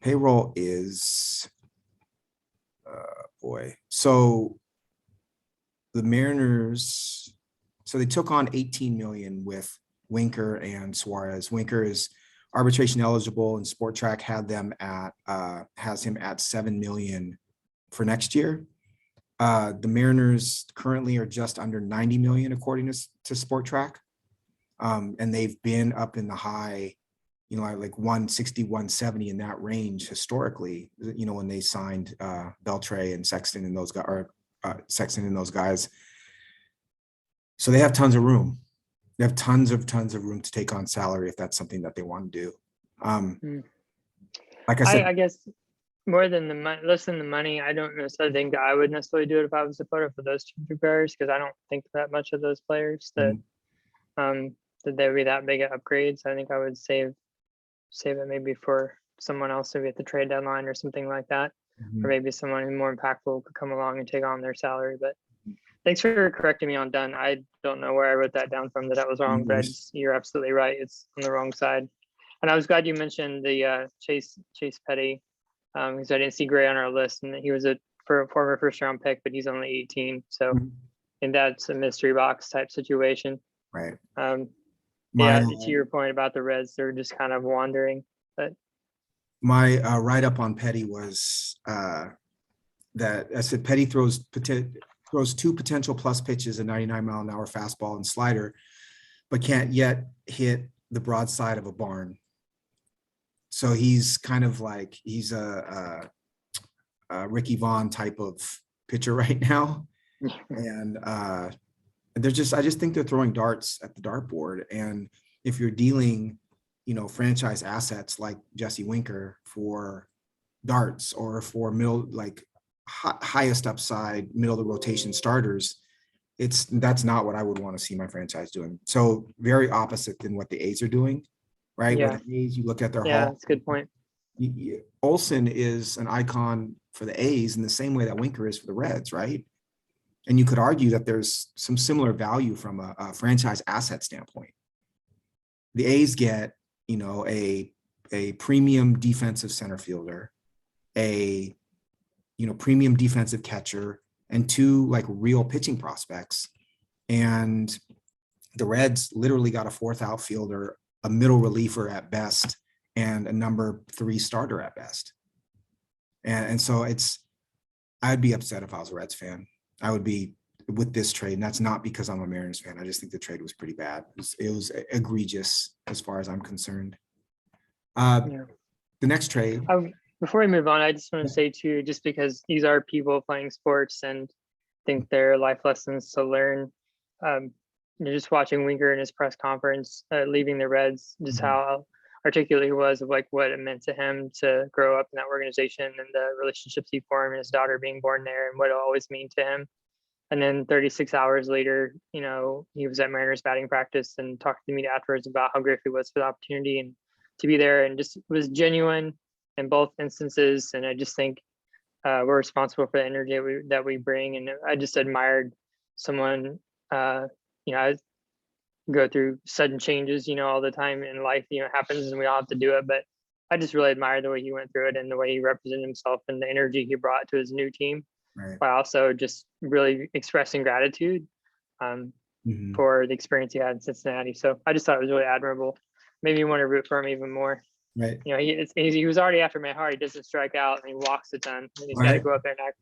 S1: Payroll is, so the Mariners, so they took on 18 million with Winker and Suarez. Winker is arbitration eligible, and Sport Track has him at 7 million for next year. The Mariners currently are just under 90 million, according to Sport Track. And they've been up in the high, like 160, 170 in that range historically, when they signed Beltre and Sexton and those guys, or Sexton and those guys. So they have tons of room. They have tons of room to take on salary if that's something that they want to do. Like I said,
S2: I guess more than the money, less than the money, I don't necessarily think that I would necessarily do it if I was a player for those two players, because I don't think that much of those players that that they would be that big of upgrades. I think I would save it maybe for someone else, maybe at the trade deadline or something like that, or maybe someone who's more impactful could come along and take on their salary. But thanks for correcting me on Dunn. I don't know where I wrote that down from, that was wrong, but you're absolutely right. It's on the wrong side. And I was glad you mentioned the Chase Petty, because I didn't see Gray on our list, and he was a former first round pick, but he's only 18. So, and that's a mystery box type situation.
S1: Right.
S2: Yeah, to your point about the Reds, they're just kind of wandering. But
S1: my write-up on Petty was that I said Petty throws two potential plus pitches, a 99-mile-an-hour fastball and slider, but can't yet hit the broadside of a barn. So he's kind of like, he's a Ricky Vaughn type of pitcher right now. And I just think they're throwing darts at the dartboard. And if you're dealing, franchise assets like Jesse Winker for darts, or for highest upside, middle of the rotation starters, that's not what I would want to see my franchise doing. So very opposite than what the A's are doing, right?
S2: Yeah.
S1: Where the A's, you look at their
S2: yeah,
S1: haul.
S2: that's a good point.
S1: Olsen is an icon for the A's in the same way that Winker is for the Reds, right? And you could argue that there's some similar value from a franchise asset standpoint. The A's get, a premium defensive center fielder, a premium defensive catcher, and two like real pitching prospects. And the Reds literally got a fourth outfielder, a middle reliever at best, and a number 3 starter at best. And so I'd be upset if I was a Reds fan. I would be with this trade, and that's not because I'm a Mariners fan. I just think the trade was pretty bad. It was egregious as far as I'm concerned. The next trade.
S2: Before we move on, I just want to say too, just because these are people playing sports and think they're life lessons to learn. Just watching Winker in his press conference, leaving the Reds, just how articulate he was of like what it meant to him to grow up in that organization and the relationships he formed, his daughter being born there, and what it always mean to him. And then 36 hours later, he was at Mariners batting practice and talked to me afterwards about how grateful he was for the opportunity and to be there, and just was genuine in both instances. And I just think we're responsible for the energy that we bring. And I just admired someone, I go through sudden changes, all the time in life, it happens and we all have to do it. But I just really admired the way he went through it and the way he represented himself and the energy he brought to his new team. Right. But also just really expressing gratitude for the experience he had in Cincinnati. So I just thought it was really admirable. Made me want to root for him even more.
S1: Right.
S2: He was already after my heart. He doesn't strike out and he walks a ton. And he's got to go up there and act.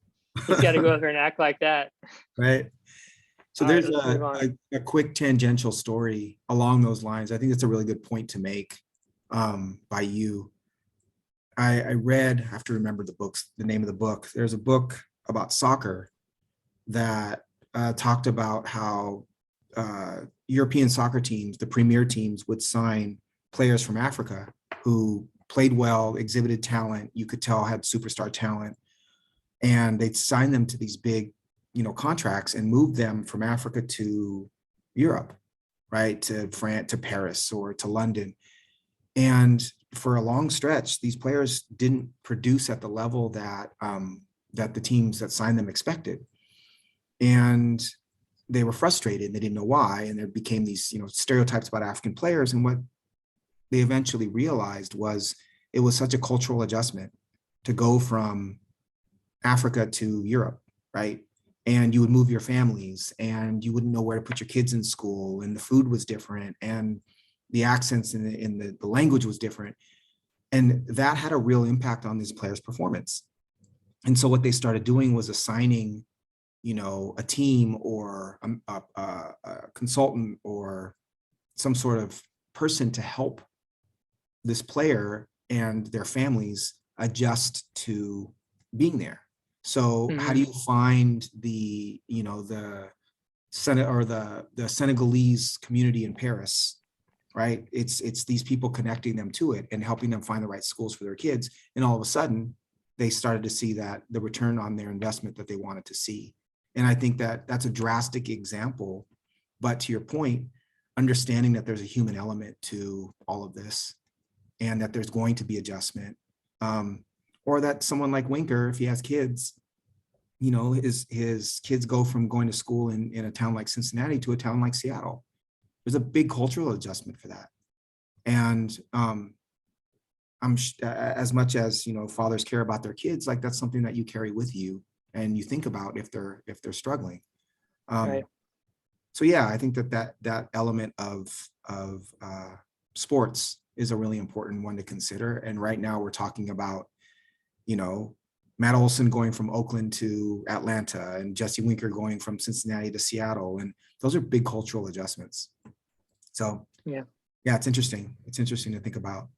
S2: He's got to go up there and act like that.
S1: Right. So there's a quick tangential story along those lines. I think that's a really good point to make by you. I read, I have to remember the name of the book. There's a book about soccer that talked about how European soccer teams, the premier teams, would sign players from Africa who played well, exhibited talent, you could tell had superstar talent, and they'd sign them to these big, contracts and move them from Africa to Europe, right? To France, to Paris, or to London. And for a long stretch, these players didn't produce at the level that that the teams that signed them expected. And they were frustrated. They didn't know why. And there became these, stereotypes about African players. And what they eventually realized was it was such a cultural adjustment to go from Africa to Europe, right? And you would move your families and you wouldn't know where to put your kids in school, and the food was different and the accents in the language was different. And that had a real impact on these players' performance. And so what they started doing was assigning a team or a consultant or some sort of person to help this player and their families adjust to being there. So how do you find the Senegalese community in Paris, right? It's these people connecting them to it and helping them find the right schools for their kids. And all of a sudden, they started to see that the return on their investment that they wanted to see. And I think that that's a drastic example. But to your point, understanding that there's a human element to all of this and that there's going to be adjustment, or that someone like Winker, if he has kids, his kids go from going to school in a town like Cincinnati to a town like Seattle. There's a big cultural adjustment for that. And as much as fathers care about their kids, like that's something that you carry with you and you think about if they're struggling.
S2: Right.
S1: So yeah, I think that element of sports is a really important one to consider. And right now we're talking about Matt Olson going from Oakland to Atlanta and Jesse Winker going from Cincinnati to Seattle, and those are big cultural adjustments. So yeah, it's interesting. It's interesting to think about.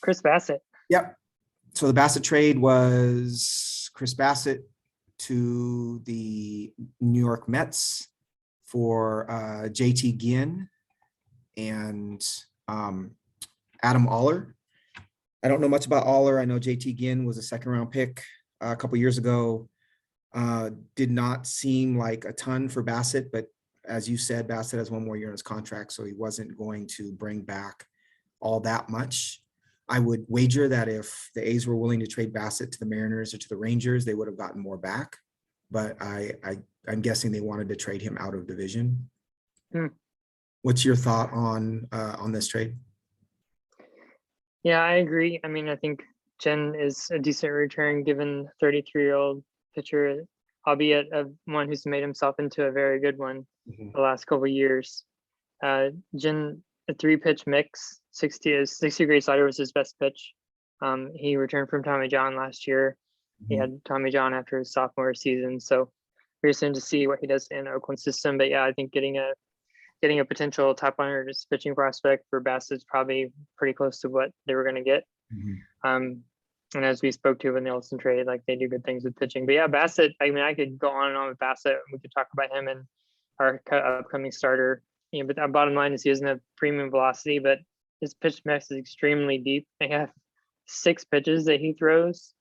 S2: Chris Bassett.
S1: Yep. So the Bassett trade was Chris Bassett to the New York Mets for JT Ginn and Adam Oller. I don't know much about Oller. I know JT Ginn was a second round pick a couple years ago. Did not seem like a ton for Bassett, but as you said, Bassett has one more year in his contract, so he wasn't going to bring back all that much. I would wager that if the A's were willing to trade Bassett to the Mariners or to the Rangers, they would have gotten more back. But I'm guessing they wanted to trade him out of division. What's your thought on this trade?
S2: Yeah, I agree. I mean, I think Jen is a decent return given 33-year-old pitcher, albeit one who's made himself into a very good one the last couple of years. Jen, a 3-pitch mix, 60 degree slider was his best pitch. He returned from Tommy John last year. He had Tommy John after his sophomore season, so we're soon to see what he does in Oakland system. But yeah, I think getting a potential top 100 pitching prospect for Bassett's probably pretty close to what they were going to get. And as we spoke to in the Olsen trade, like they do good things with pitching. But yeah, Bassett, I mean, I could go on and on with Bassett. We could talk about him and our upcoming starter. But the bottom line is he doesn't have premium velocity, but his pitch mix is extremely deep. They have 6 pitches that he throws.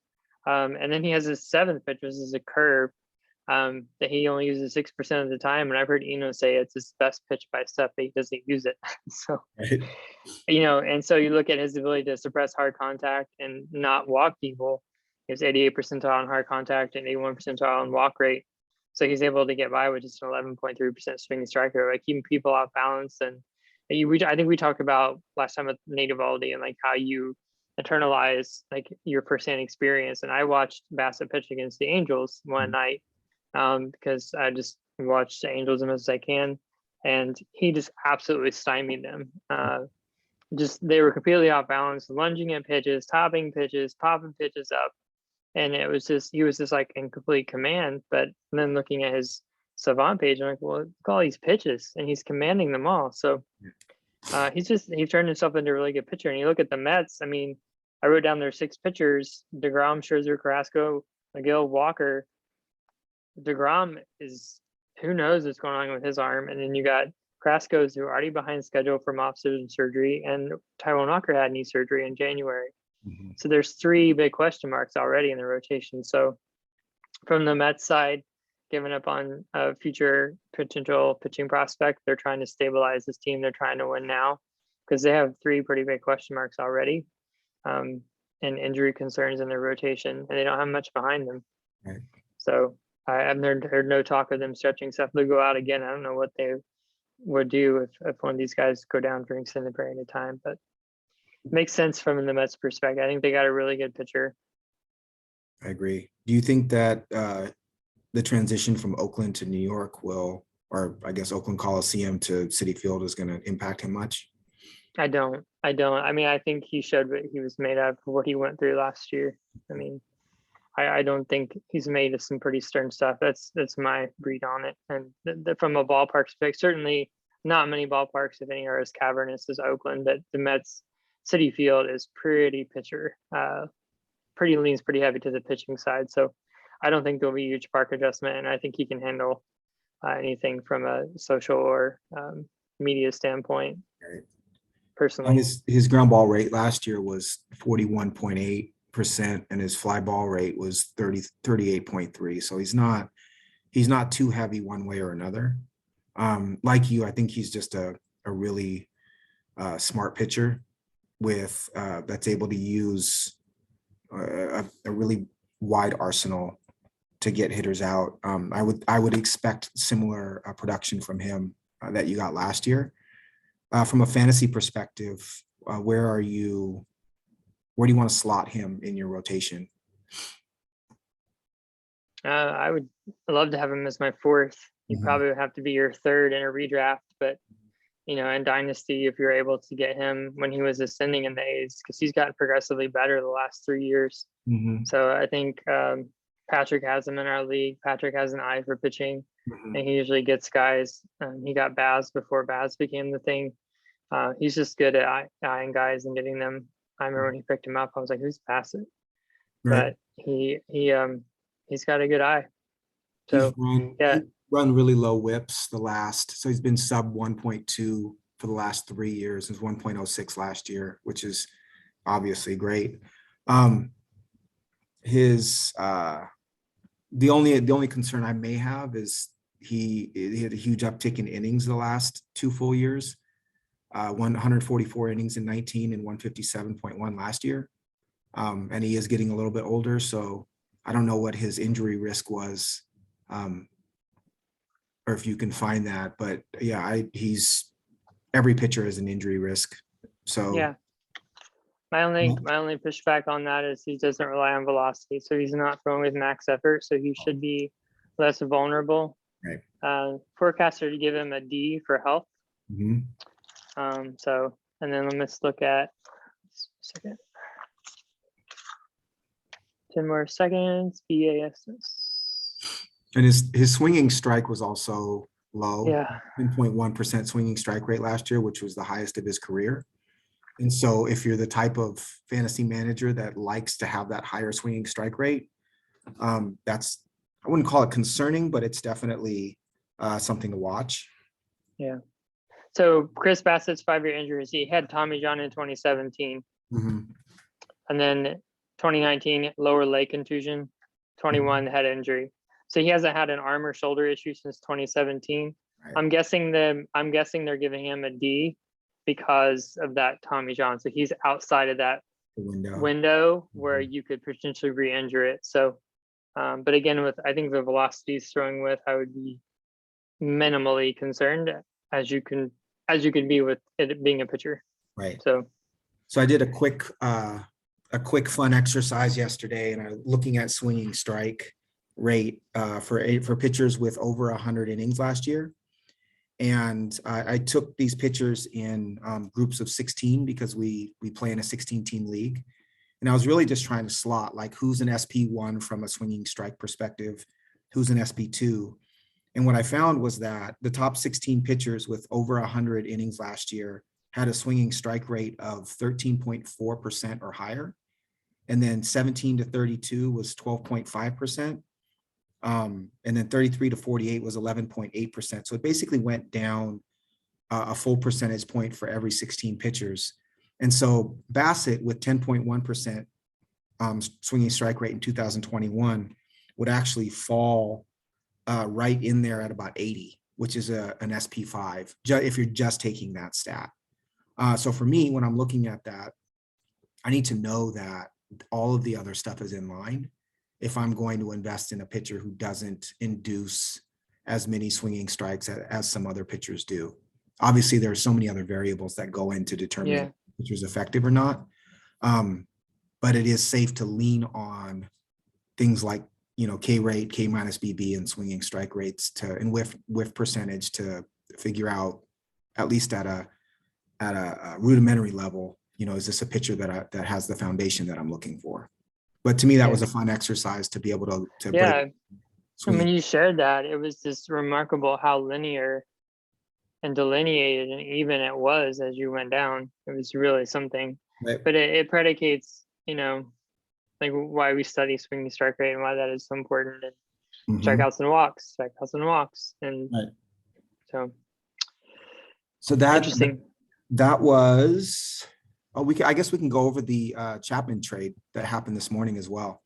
S2: And then he has his 7th pitch, which is a curve that he only uses 6% of the time. And I've heard Eno say it's his best pitch by step, but he doesn't use it. So, and so you look at his ability to suppress hard contact and not walk people. He has 88 percentile on hard contact and 81 percentile on walk rate. So he's able to get by with just an 11.3% swinging strike rate, like keeping people off balance. And I think we talked about last time with Nate Eovaldi and like how you internalize like your firsthand experience. And I watched Bassett pitch against the Angels one night because I just watched the Angels as much as I can, and he just absolutely stymied them. They were completely off balance, lunging at pitches, topping pitches, popping pitches up, and he was just like in complete command. But then looking at his Savant page, I'm like, well, look at all these pitches, and he's commanding them all. So he turned himself into a really good pitcher. And you look at the Mets. I mean, I wrote down their 6 pitchers: DeGrom, Scherzer, Carrasco, McGill, Walker. DeGrom is, who knows what's going on with his arm. And then you got Carrasco's, who are already behind schedule from off-season surgery, and Taijuan Walker had knee surgery in January. So there's 3 big question marks already in the rotation. So from the Mets side, giving up on a future potential pitching prospect, they're trying to stabilize this team. They're trying to win now because they have 3 pretty big question marks already, and injury concerns in their rotation, and they don't have much behind them.
S1: Right.
S2: So I've heard no talk of them stretching Seth Lugo out again. I don't know what they would do if one of these guys go down for an extended period of time, but it makes sense from the Mets perspective. I think they got a really good pitcher.
S1: I agree. Do you think that the transition from Oakland to New York or I guess Oakland Coliseum to Citi Field is going to impact him much?
S2: I don't. I mean, I think he showed what he was made of for what he went through last year. I mean, I don't think he's made some pretty stern stuff. That's my read on it. And from a ballpark perspective, certainly not many ballparks, if any, are as cavernous as Oakland, but the Mets City Field is pretty pitcher, leans pretty heavy to the pitching side. So I don't think there'll be a huge park adjustment, and I think he can handle anything from a social or media standpoint.
S1: Right.
S2: Personally,
S1: And his ground ball rate last year was 41.8%, and his fly ball rate was 38.3. So he's not too heavy one way or another. Like you, I think he's just a really smart pitcher with that's able to use a really wide arsenal to get hitters out. I would expect similar production from him that you got last year. From a fantasy perspective, where do you want to slot him in your rotation?
S2: I would love to have him as my fourth. He probably would have to be your third in a redraft, but in Dynasty, if you're able to get him when he was ascending in the A's, because he's gotten progressively better the last 3 years. So I think Patrick has him in our league. Patrick has an eye for pitching, and he usually gets guys. He got Baz before Baz became the thing. He's just good at eyeing guys and getting them. I remember when he picked him up, I was like, "Who's Bassett?" Right. But he's got a good eye. So
S1: he's run really low whips so he's been sub 1.2 for the last 3 years. It was 1.06 last year, which is obviously great. The only concern I may have is he had a huge uptick in innings the last 2 full years. 144 innings in 19 and 157.1 last year. And he is getting a little bit older, so I don't know what his injury risk was, or if you can find that. But yeah, he's every pitcher has an injury risk. So
S2: yeah, my only pushback on that is he doesn't rely on velocity, so he's not throwing with max effort, so he should be less vulnerable.
S1: Right.
S2: Forecaster to give him a D for health. So, and then let's look at 10 more seconds. BAS.
S1: And his swinging strike was also low.
S2: Yeah.
S1: 10.1% swinging strike rate last year, which was the highest of his career. And so if you're the type of fantasy manager that likes to have that higher swinging strike rate, that's, I wouldn't call it concerning, but it's definitely something to watch.
S2: Yeah. So Chris Bassett's 5-year injuries, he had Tommy John in 2017. And then 2019, lower leg contusion, 21 head injury. So he hasn't had an arm or shoulder issue since 2017. Right. I'm guessing they're giving him a D because of that Tommy John. So he's outside of that window where you could potentially re-injure it. So, but again, I think the velocity he's throwing with, I would be minimally concerned, as you can be with it being a pitcher.
S1: Right.
S2: So
S1: I did a quick fun exercise yesterday, and I'm looking at swinging strike rate for pitchers with over 100 innings last year. And I took these pitchers in groups of 16 because we play in a 16-team league. And I was really just trying to slot like who's an SP1 from a swinging strike perspective, who's an SP2. And what I found was that the top 16 pitchers with over 100 innings last year had a swinging strike rate of 13.4% or higher. And then 17 to 32 was 12.5%. And then 33 to 48 was 11.8%. So it basically went down a full percentage point for every 16 pitchers. And so Bassett with 10.1% swinging strike rate in 2021 would actually fall right in there at about 80, which is an SP5, if you're just taking that stat. So for me, when I'm looking at that, I need to know that all of the other stuff is in line if I'm going to invest in a pitcher who doesn't induce as many swinging strikes as some other pitchers do. Obviously, there are so many other variables that go into determining if a pitcher is effective or not. But it is safe to lean on things like, K rate, K minus BB, and swinging strike rates and whiff percentage to figure out, at least at a rudimentary level, is this a pitcher that has the foundation that I'm looking for? But to me, that
S2: Yeah.
S1: was a fun exercise to be able to break
S2: Yeah. And
S1: swing.
S2: when you shared that, it was just remarkable how linear and delineated and even it was as you went down. It was really something.
S1: Right.
S2: But it predicates, like why we study swinging strike rate and why that is so important. And strikeouts and walks. And
S1: Right.
S2: so
S1: So
S2: interesting.
S1: that was, oh, I guess we can go over the Chapman trade that happened this morning as well,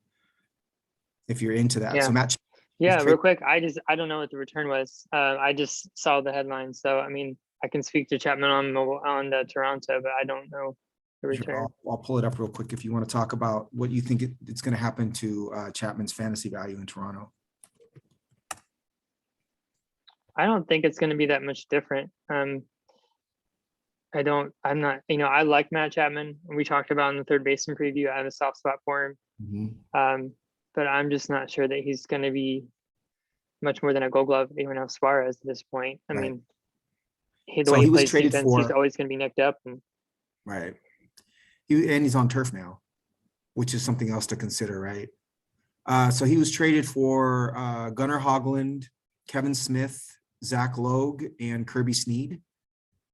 S1: if you're into that.
S2: Yeah.
S1: So Matt,
S2: Yeah, real quick. I don't know what the return was. I just saw the headline. So, I mean, I can speak to Chapman on the Toronto, but I don't know the return.
S1: I'll pull it up real quick if you want to talk about what you think it's going to happen to Chapman's fantasy value in Toronto.
S2: I don't think it's going to be that much different. I'm not, I like Matt Chapman. We talked about in the third baseman preview. I have a soft spot for him. But I'm just not sure that he's going to be much more than a Gold Glove, even of Suarez at this point. I mean, the way he plays defense, he's always going to be nicked up.
S1: Right. He's on turf now, which is something else to consider, right? So he was traded for Gunnar Hoglund, Kevin Smith, Zach Logue, and Kirby Sneed.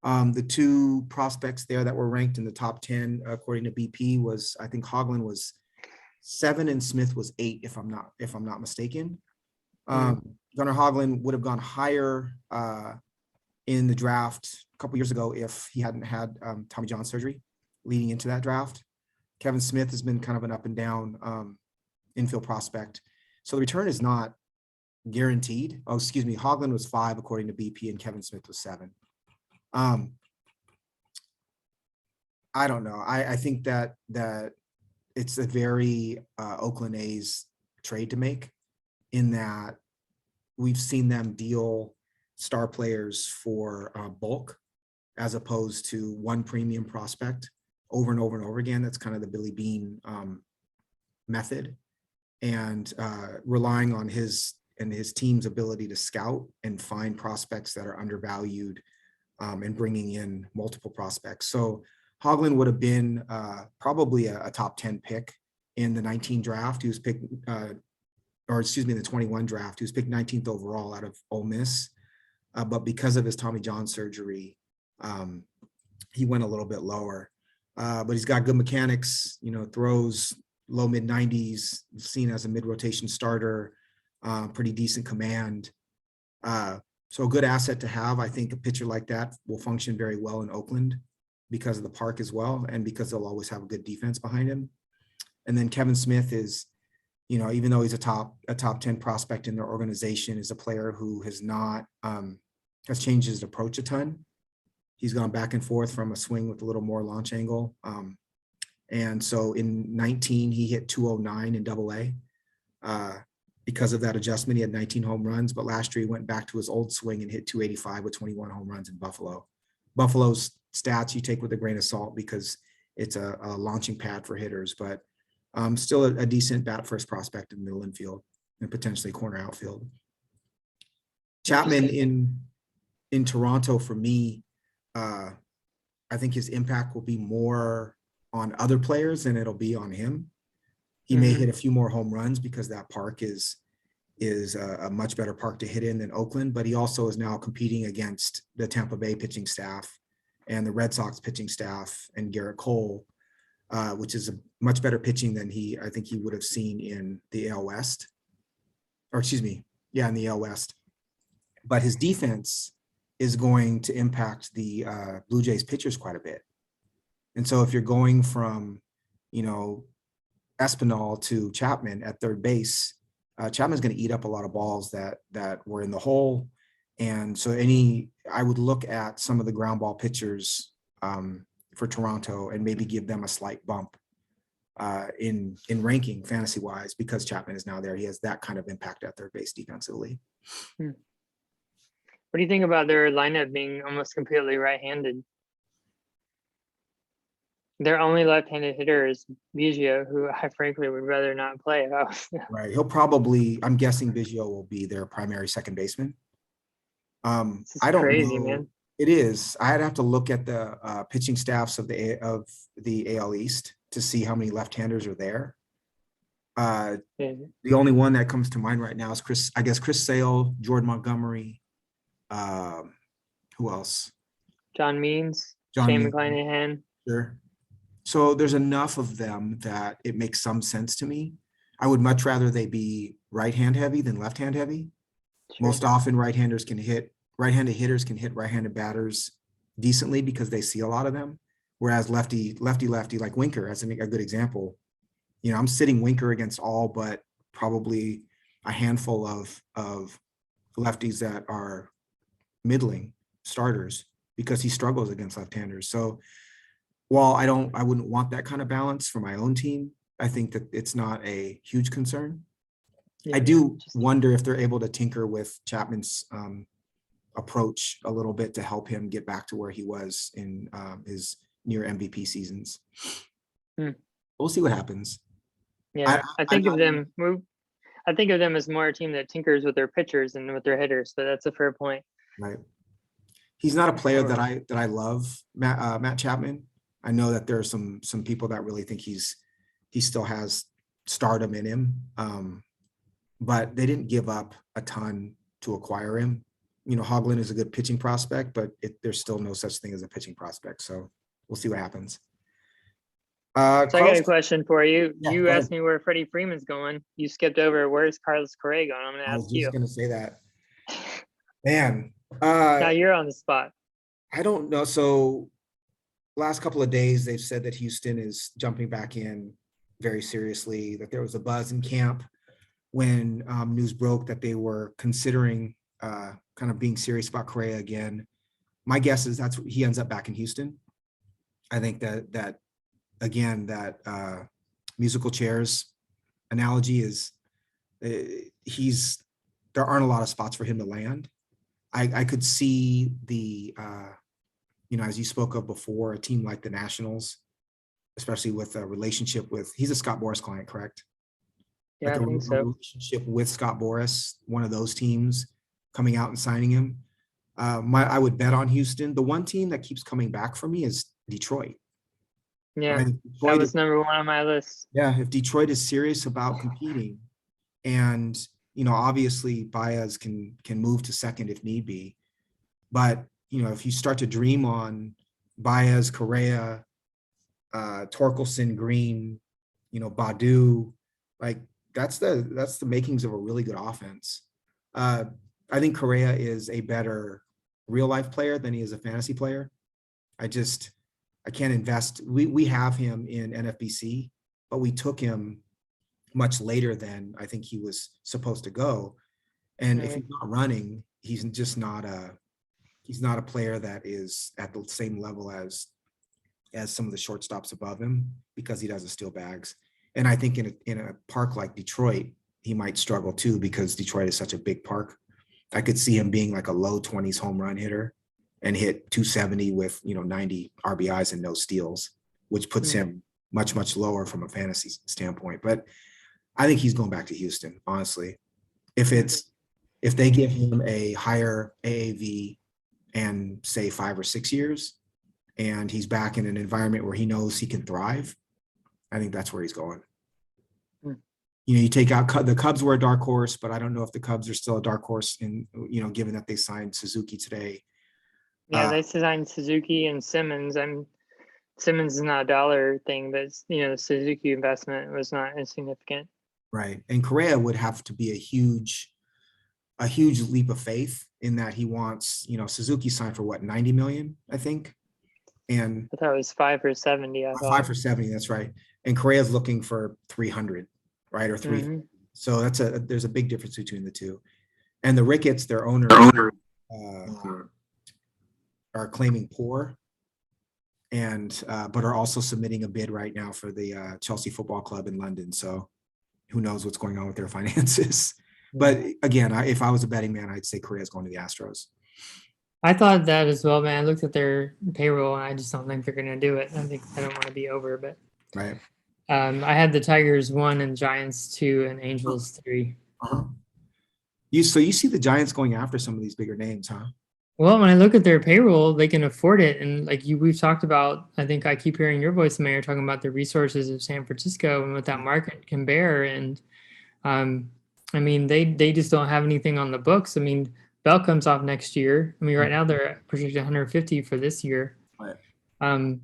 S1: The two prospects there that were ranked in the top 10, according to BP, was, I think Hoglund was 7 and Smith was 8, if I'm not mistaken. Gunnar Hoglund would have gone higher in the draft a couple years ago if he hadn't had Tommy John surgery leading into that draft. Kevin Smith has been kind of an up and down infield prospect. So the return is not guaranteed. Oh, excuse me. Hoglund was 5 according to BP and Kevin Smith was 7. I don't know. I think that it's a very Oakland A's trade to make, in that we've seen them deal star players for bulk as opposed to one premium prospect over and over and over again. That's kind of the Billy Beane method, and relying on his team's ability to scout and find prospects that are undervalued, and bringing in multiple prospects. So Hoglund would have been probably a top 10 pick in the 19 draft. He was picked, the 21 draft. He was picked 19th overall out of Ole Miss. But because of his Tommy John surgery, he went a little bit lower. But he's got good mechanics, throws low mid 90s, seen as a mid rotation starter, pretty decent command. So a good asset to have. I think a pitcher like that will function very well in Oakland because of the park as well, and because they'll always have a good defense behind him. And then Kevin Smith is, even though he's a top 10 prospect in their organization, is a player who has not has changed his approach a ton. He's gone back and forth from a swing with a little more launch angle. And so in 19, he hit 209 in AA. Because of that adjustment, he had 19 home runs, but last year he went back to his old swing and hit 285 with 21 home runs in Buffalo. Buffalo's stats you take with a grain of salt because it's a launching pad for hitters, but still a decent bat first prospect in the middle infield and potentially corner outfield. Chapman in Toronto, for me, I think his impact will be more on other players than it'll be on him. He may hit a few more home runs because that park is a much better park to hit in than Oakland, but he also is now competing against the Tampa Bay pitching staff and the Red Sox pitching staff and Garrett Cole, which is a much better pitching than I think he would have seen in the AL West, or excuse me, in the AL West. But his defense is going to impact the Blue Jays pitchers quite a bit. And so if you're going from, Espinal to Chapman at third base, Chapman's going to eat up a lot of balls that were in the hole. And so I would look at some of the ground ball pitchers for Toronto and maybe give them a slight bump in ranking fantasy wise, because Chapman is now there. He has that kind of impact at third base defensively.
S2: What do you think about their lineup being almost completely right-handed? Their only left-handed hitter is Biggio, who I frankly would rather not play.
S1: Right. He'll probably, I'm guessing Biggio will be their primary second baseman. I don't know. Man. It is. I'd have to look at the pitching staffs of the AL East to see how many left-handers are there.
S2: Yeah.
S1: The only one that comes to mind right now is Chris Sale, Jordan Montgomery. Who else?
S2: John Means,
S1: John
S2: Shane
S1: Means.
S2: McClanahan.
S1: Sure. So there's enough of them that it makes some sense to me. I would much rather they be right-hand heavy than left-hand heavy.
S2: Sure.
S1: Most often right-handed hitters can hit right-handed batters decently because they see a lot of them. Whereas lefty like Winker, as a good example, I'm sitting Winker against all but probably a handful of lefties that are middling starters because he struggles against left-handers. So while I wouldn't want that kind of balance for my own team, I think that it's not a huge concern.
S2: Yeah,
S1: I do wonder if they're able to tinker with Chapman's approach a little bit to help him get back to where he was in his near MVP seasons. We'll see what happens.
S2: Yeah, I think of them as more a team that tinkers with their pitchers and with their hitters. So that's a fair point.
S1: Right. He's not a player that I love, Matt Chapman. I know that there are some people that really think he still has stardom in him, but they didn't give up a ton to acquire him. Hoagland is a good pitching prospect, but there's still no such thing as a pitching prospect. So we'll see what happens.
S2: So I got a question for you.
S1: Yeah,
S2: you asked me where Freddie Freeman's going. You skipped over where's Carlos Correa going. I'm going to ask you.
S1: I was just going to say that. Man.
S2: Now you're on the spot.
S1: I don't know. So last couple of days, they've said that Houston is jumping back in very seriously, that there was a buzz in camp when news broke that they were considering kind of being serious about Correa again. My guess is he ends up back in Houston. I think that again, that musical chairs analogy is there aren't a lot of spots for him to land. I could see as you spoke of before, a team like the Nationals, especially with a relationship with, he's a Scott Boras client, correct?
S2: Yeah,
S1: like
S2: I think so.
S1: Relationship with Scott Boras, one of those teams coming out and signing him. I would bet on Houston. The one team that keeps coming back for me is Detroit.
S2: Yeah, right? That was number one on my list.
S1: Yeah, if Detroit is serious about competing, and obviously Baez can move to second if need be, but if you start to dream on Baez, Correa, Torkelson, Green, Badu, like that's the makings of a really good offense. I think Correa is a better real life player than he is a fantasy player. I can't invest. We have him in NFBC, but we took him much later than I think he was supposed to go. And if he's not running, he's not a player that is at the same level as some of the shortstops above him because he doesn't steal bags. And I think in a park like Detroit, he might struggle too because Detroit is such a big park. I could see him being like a low 20s home run hitter and hit 270 with 90 RBIs and no steals, which puts him much, much lower from a fantasy standpoint. But I think he's going back to Houston, honestly. If they give him a higher AAV and say 5 or 6 years, and he's back in an environment where he knows he can thrive, I think that's where he's going. You take out the Cubs were a dark horse, but I don't know if the Cubs are still a dark horse in, given that they signed Suzuki today.
S2: Yeah, they signed Suzuki and Simmons. Simmons is not a dollar thing, but the Suzuki investment was not insignificant.
S1: Right. And Correa would have to be a huge leap of faith in that he wants, Suzuki signed for what, 90 million, I think. And
S2: I thought it was 5 for 70.
S1: 5 for 70, that's right. And Correa's looking for 300, right? Or 3. So there's a big difference between the two. And the Ricketts, their owner, are claiming poor and but are also submitting a bid right now for the Chelsea Football Club in London. So who knows what's going on with their finances. But again, if I was a betting man, I'd say Correa's going to the Astros.
S3: I thought that as well, man. I looked at their payroll and I just don't think they're going to do it. I don't want to be over, but
S1: right.
S3: I had the Tigers 1 and Giants 2 and Angels 3.
S1: So you see the Giants going after some of these bigger names, huh?
S3: Well, when I look at their payroll, they can afford it. And like we've talked about, I think I keep hearing your voice, Mayor, talking about the resources of San Francisco and what that market can bear. And um, I mean, they just don't have anything on the books. I mean, Bell comes off next year. I mean, right now they're projected 150 for this year.
S1: Right.
S3: Um,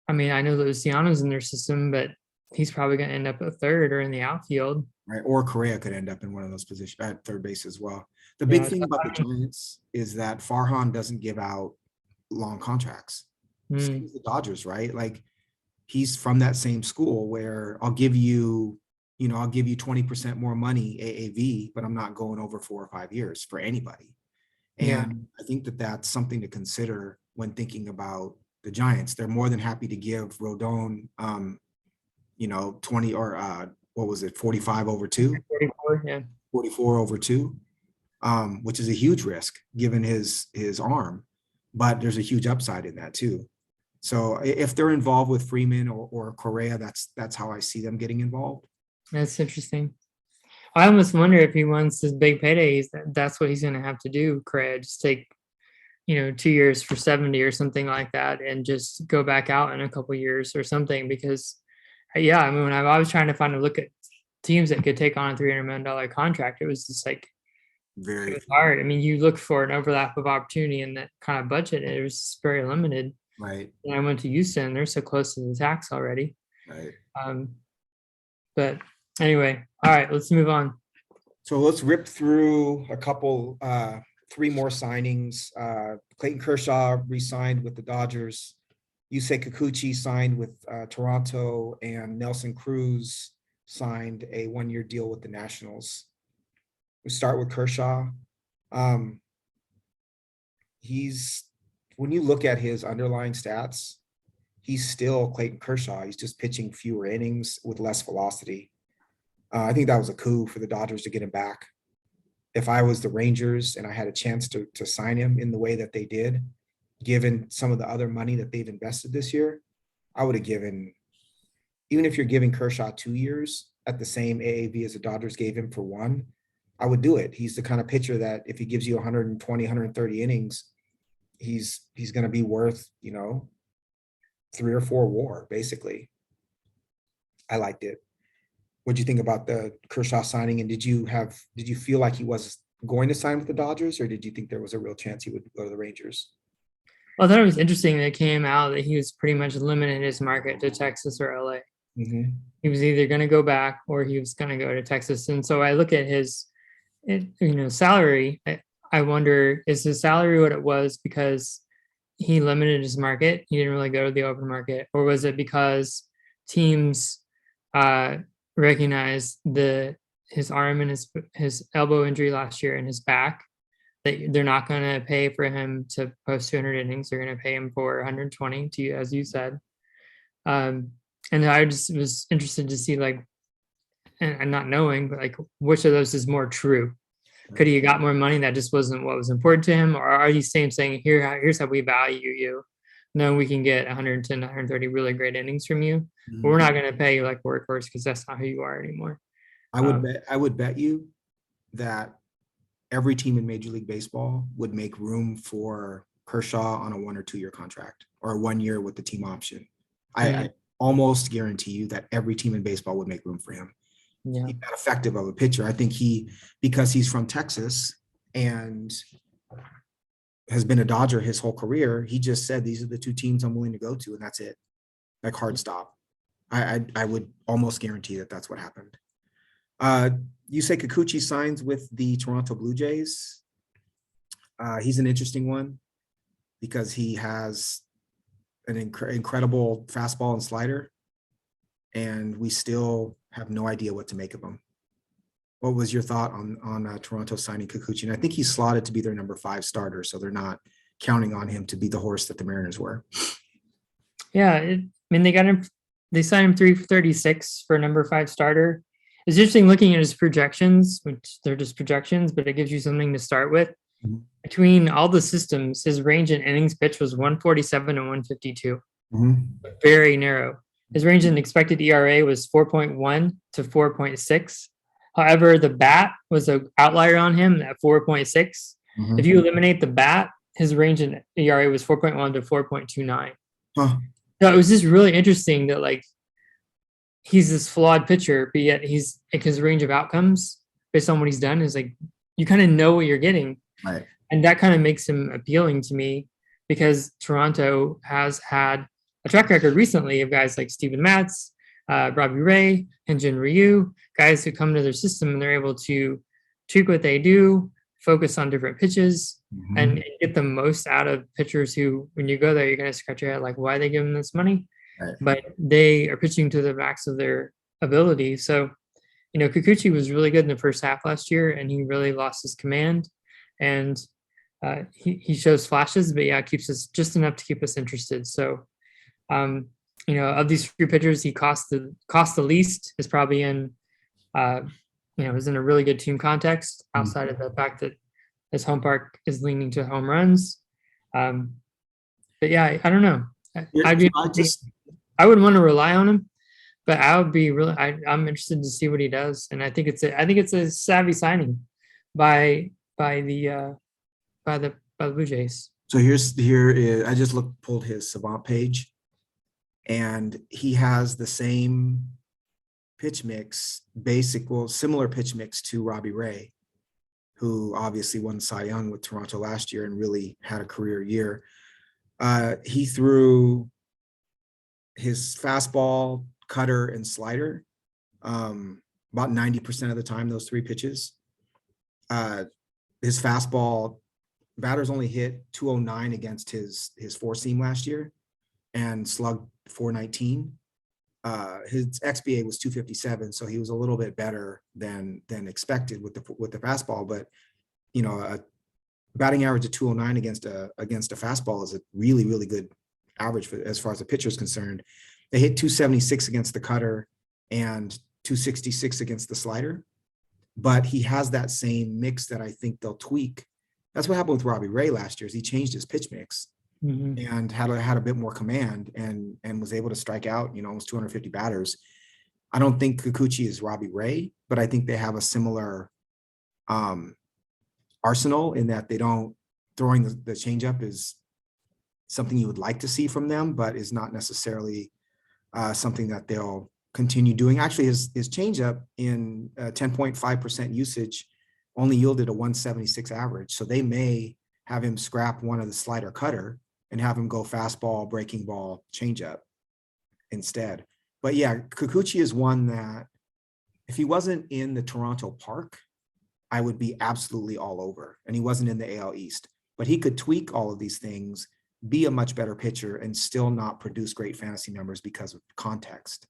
S3: I mean, I know Luciano's in their system, but he's probably going to end up a third or in the outfield.
S1: Right. Or Correa could end up in one of those positions at third base as well. The
S3: Yeah,
S1: big thing about the Giants is that Farhan doesn't give out long contracts. Same as the Dodgers, right? Like he's from that same school where I'll give you 20% more money AAV, but I'm not going over 4 or 5 years for anybody.
S3: Yeah.
S1: And I think that that's something to consider when thinking about the Giants. They're more than happy to give Rodon, 20 or what was it, 45 over 2?
S3: 44, yeah.
S1: 44 over 2, which is a huge risk given his arm, but there's a huge upside in that too. So if they're involved with Freeman or Correa, that's how I see them getting involved.
S3: That's interesting. I almost wonder if he wants his big paydays, that's what he's going to have to do, Craig. Just take, 2 years for 70 or something like that and just go back out in a couple years or something. Because, yeah, I mean, when I was trying to look at teams that could take on a $300 million contract, it was just like, it was hard. I mean, you look for an overlap of opportunity in that kind of budget, and it was just very limited.
S1: Right.
S3: And I went to Houston, they're so close to the tax already.
S1: Right.
S3: But anyway, all right, let's move on.
S1: So let's rip through a couple, 3 more signings. Clayton Kershaw re-signed with the Dodgers. Yusei Kikuchi signed with Toronto, and Nelson Cruz signed a 1-year deal with the Nationals. We start with Kershaw. When you look at his underlying stats, he's still Clayton Kershaw. He's just pitching fewer innings with less velocity. I think that was a coup for the Dodgers to get him back. If I was the Rangers and I had a chance to sign him in the way that they did, given some of the other money that they've invested this year, I would have given, even if you're giving Kershaw 2 years at the same AAV as the Dodgers gave him for 1, I would do it. He's the kind of pitcher that if he gives you 120, 130 innings, he's going to be worth, 3 or 4 WAR, basically. I liked it. What do you think about the Kershaw signing? And did you feel like he was going to sign with the Dodgers, or did you think there was a real chance he would go to the Rangers?
S3: Well, I thought it was interesting that it came out that he was pretty much limiting his market to Texas or LA.
S1: Mm-hmm.
S3: He was either going to go back or he was going to go to Texas. And so I look at his, salary. I wonder, is his salary what it was because he limited his market? He didn't really go to the open market, or was it because teams recognized his arm and his elbow injury last year and his back, that they're not going to pay for him to post 200 innings. They're going to pay him for 120, as you said. And I just was interested to see, like, and not knowing, but like, which of those is more true? Could he have got more money that just wasn't what was important to him? Or are you saying here's how we value you? No, we can get 110, 130 really great innings from you, but we're not going to pay you like workhorse because that's not who you are anymore.
S1: I would bet you that every team in Major League Baseball would make room for Kershaw on a 1 or 2 year contract, or 1 year with the team option. I almost guarantee you that every team in baseball would make room for him.
S3: Yeah.
S1: He's that effective of a pitcher. I think because he's from Texas and has been a Dodger his whole career, he just said, these are the 2 teams I'm willing to go to, and that's it. Like, hard stop. I would almost guarantee that that's what happened. Yusei Kikuchi signs with the Toronto Blue Jays. He's an interesting one because he has an incredible fastball and slider, and we still have no idea what to make of him. What was your thought on Toronto signing Kikuchi? And I think he's slotted to be their number 5 starter, so they're not counting on him to be the horse that the Mariners were.
S3: Yeah, they signed him 3 for $36 for a number 5 starter. It's interesting looking at his projections, which they're just projections, but it gives you something to start with. Mm-hmm. Between all the systems, his range in innings pitched was 147 and 152. Mm-hmm. Very narrow. His range in expected ERA was 4.1 to 4.6. However, the bat was an outlier on him at 4.6. Mm-hmm. If you eliminate the bat, his range in ERA was 4.1 to 4.29.
S1: Huh.
S3: So it was just really interesting that like he's this flawed pitcher, but yet he's like his range of outcomes based on what he's done is like you kind of know what you're getting.
S1: Right.
S3: And that kind of makes him appealing to me because Toronto has had a track record recently of guys like Steven Matz, Robbie Ray, Hyunjin Ryu, guys who come to their system and they're able to tweak what they do, focus on different pitches,
S1: Mhm.
S3: and get the most out of pitchers who, when you go there, you're going to scratch your head like, why are they giving them this money?
S1: Right.
S3: But they are pitching to the max of their ability. So, you know, Kikuchi was really good in the first half last year, and he really lost his command. And he shows flashes, but yeah, keeps us just enough to keep us interested. So, you know, of these three pitchers, he cost the least. Is probably in, you know, is in a really good team context outside of the fact that his home park is leaning to home runs. But yeah, I don't know. I wouldn't want to rely on him, but I would be really. I'm interested to see what he does, and I think it's a savvy signing by the Blue Jays.
S1: So I just pulled his Savant page, and he has the same pitch mix, similar pitch mix to Robbie Ray, who obviously won Cy Young with Toronto last year and really had a career year. He threw his fastball, cutter, and slider about 90% of the time, those three pitches. His fastball, batters only hit 209 against his four seam last year and slugged 419. His XBA was 257, so he was a little bit better than expected with the fastball. But you know, a batting average of 209 against a fastball is a really, really good average as far as the pitcher is concerned. They hit 276 against the cutter and 266 against the slider. But he has that same mix that I think they'll tweak. That's what happened with Robbie Ray last year. Is he changed his pitch mix and had a bit more command and was able to strike out, you know, almost 250 batters. I don't think Kikuchi is Robbie Ray, but I think they have a similar arsenal in that they don't throwing the changeup is something you would like to see from them, but is not necessarily something that they'll continue doing. Actually, his changeup in 10.5% usage only yielded a 176 average. So they may have him scrap one of the slider cutter and have him go fastball, breaking ball, changeup instead. But yeah, Kikuchi is one that if he wasn't in the Toronto park, I would be absolutely all over. And he wasn't in the AL East, but he could tweak all of these things, be a much better pitcher, and still not produce great fantasy numbers because of context.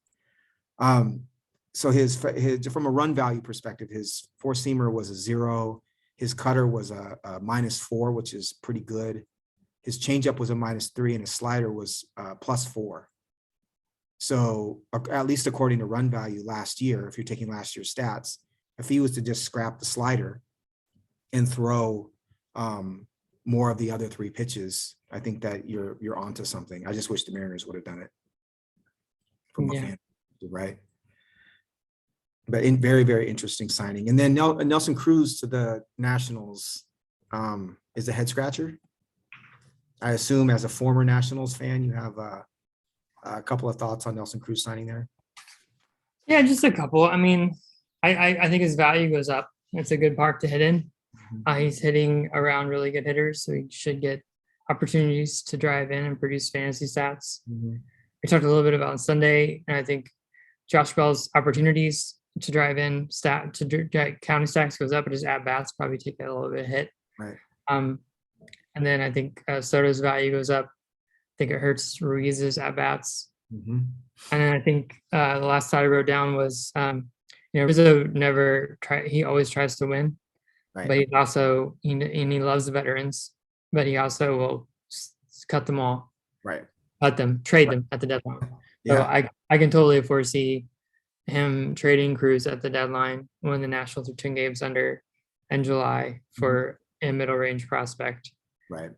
S1: So his from a run value perspective, his four seamer was a 0. His cutter was a -4, which is pretty good. His changeup was a -3, and his slider was +4. So at least according to run value last year, if you're taking last year's stats, if he was to just scrap the slider and throw more of the other three pitches, I think that you're onto something. I just wish the Mariners would have done it from a fan, right? But very, very interesting signing. And then Nelson Cruz to the Nationals is a head scratcher. I assume as a former Nationals fan, you have a couple of thoughts on Nelson Cruz signing there.
S3: Yeah, just a couple. I mean, I think his value goes up. It's a good park to hit in. He's hitting around really good hitters, so he should get opportunities to drive in and produce fantasy stats. We talked a little bit about on Sunday, and I think Josh Bell's opportunities to drive in counting stacks goes up, but his at bats probably take that a little bit hit.
S1: Right.
S3: And then I think Soto's value goes up. I think it hurts Ruiz's at bats. And then I think the last thought I wrote down was, you know, Rizzo he always tries to win, right. But he's also, he loves the veterans, but he also will cut them all.
S1: Right.
S3: Trade them at the deadline.
S1: Yeah.
S3: So I can totally foresee him trading Cruz at the deadline when the Nationals are 10 games under in July for a middle range prospect.
S1: Right.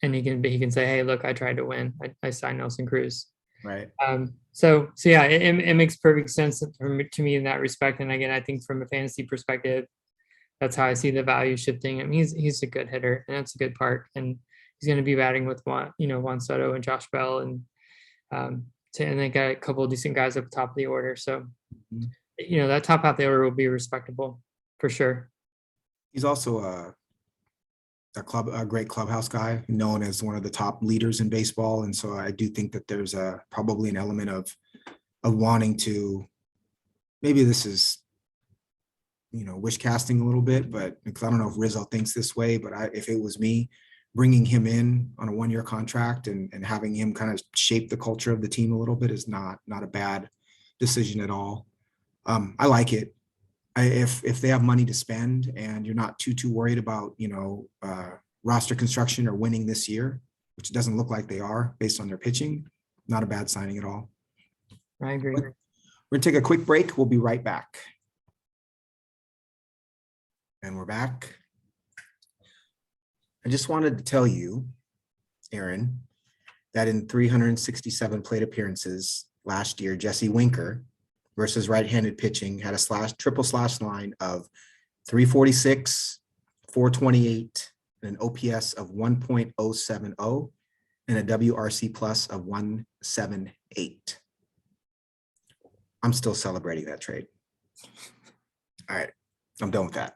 S3: And he can say, hey, look, I tried to win. I signed Nelson Cruz.
S1: Right.
S3: So yeah, it makes perfect sense to me in that respect. And again, I think from a fantasy perspective, that's how I see the value shifting. I mean, he's a good hitter, and that's a good part. And he's going to be batting with Juan Soto and Josh Bell, and and they got a couple of decent guys up top of the order. So, that top half of the order will be respectable for sure.
S1: He's also a great clubhouse guy, known as one of the top leaders in baseball. And so I do think that there's probably an element of wanting to, maybe this is, wish casting a little bit, but because I don't know if Rizzo thinks this way, but if it was me, bringing him in on a 1-year contract and having him kind of shape the culture of the team a little bit is not a bad decision at all. I like it. If they have money to spend and you're not too worried about, roster construction or winning this year, which it doesn't look like they are based on their pitching, not a bad signing at all.
S3: I agree.
S1: We're going to take a quick break. We'll be right back. And we're back. I just wanted to tell you, Aaron, that in 367 plate appearances last year, Jesse Winker versus right-handed pitching had a triple slash line of 346, 428, and an OPS of 1.070 and a WRC plus of 178. I'm still celebrating that trade. All right, I'm done with that.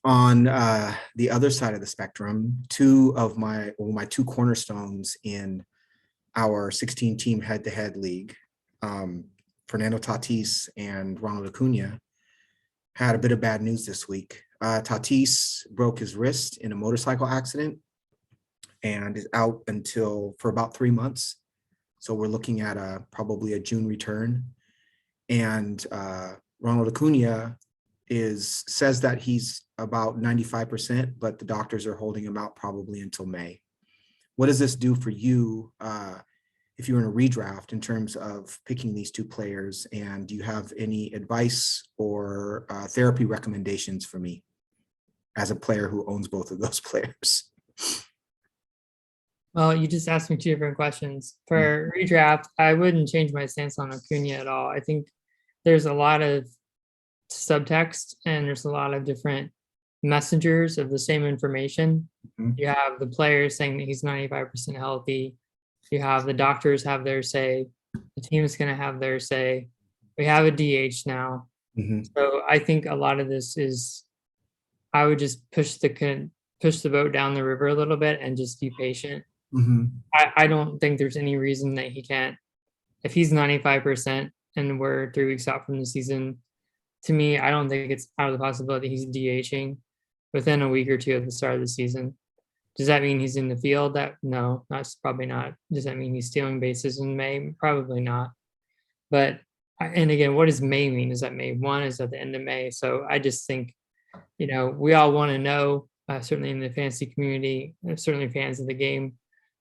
S1: On the other side of the spectrum, two of my two cornerstones in our 16-team head-to-head league, Fernando Tatis and Ronald Acuna, had a bit of bad news this week. Tatis broke his wrist in a motorcycle accident and is out for about 3 months. So we're looking at probably a June return. And Ronald Acuna says that he's about 95%, but the doctors are holding him out probably until May. What does this do for you if you're in a redraft in terms of picking these two players? And do you have any advice or therapy recommendations for me as a player who owns both of those players?
S3: Well, you just asked me two different questions. For redraft, I wouldn't change my stance on Acuna at all. I think there's a lot of subtext and there's a lot of different messengers of the same information. You have the players saying that he's 95% healthy. You have the doctors have their say. The team is going to have their say. We have a DH now. So I think a lot of this is, I would just push the boat down the river a little bit and just be patient. I don't think there's any reason that he can't. If he's 95% and we're 3 weeks out from the season, to me, I don't think it's out of the possibility he's DHing within a week or two of the start of the season. Does that mean he's in the field? No, that's probably not. Does that mean he's stealing bases in May? Probably not. But, and again, what does May mean? Is that May 1? Is that the end of May? So I just think, we all want to know, certainly in the fantasy community, certainly fans of the game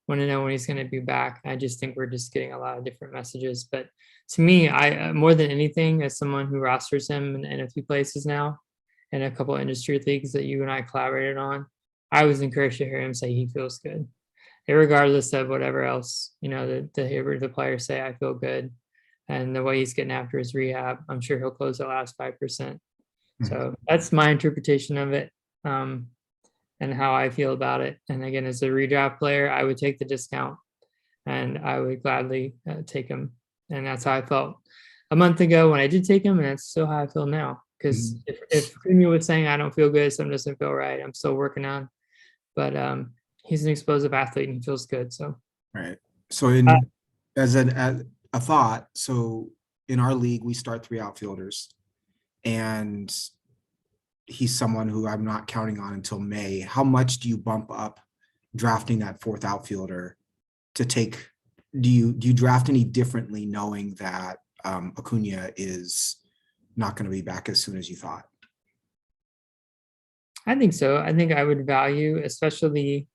S3: want to know when he's going to be back. I just think we're just getting a lot of different messages. But to me, I more than anything, as someone who rosters him in a few places now, and a couple of industry leagues that you and I collaborated on, I was encouraged to hear him say he feels good, regardless of whatever else, the players say, I feel good. And the way he's getting after his rehab, I'm sure he'll close the last 5%. So that's my interpretation of it, and how I feel about it. And again, as a redraft player, I would take the discount and I would gladly take him. And that's how I felt a month ago when I did take him. And that's still how I feel now. Because if Acuna was saying, I don't feel good, something doesn't feel right, I'm still working on. But he's an explosive athlete and he feels good. So,
S1: right. So as a thought, so in our league, we start 3 outfielders. And he's someone who I'm not counting on until May. How much do you bump up drafting that 4th outfielder to take? Do you draft any differently knowing that Acuna is not going to be back as soon as you thought?
S3: I think so. I think I would value, especially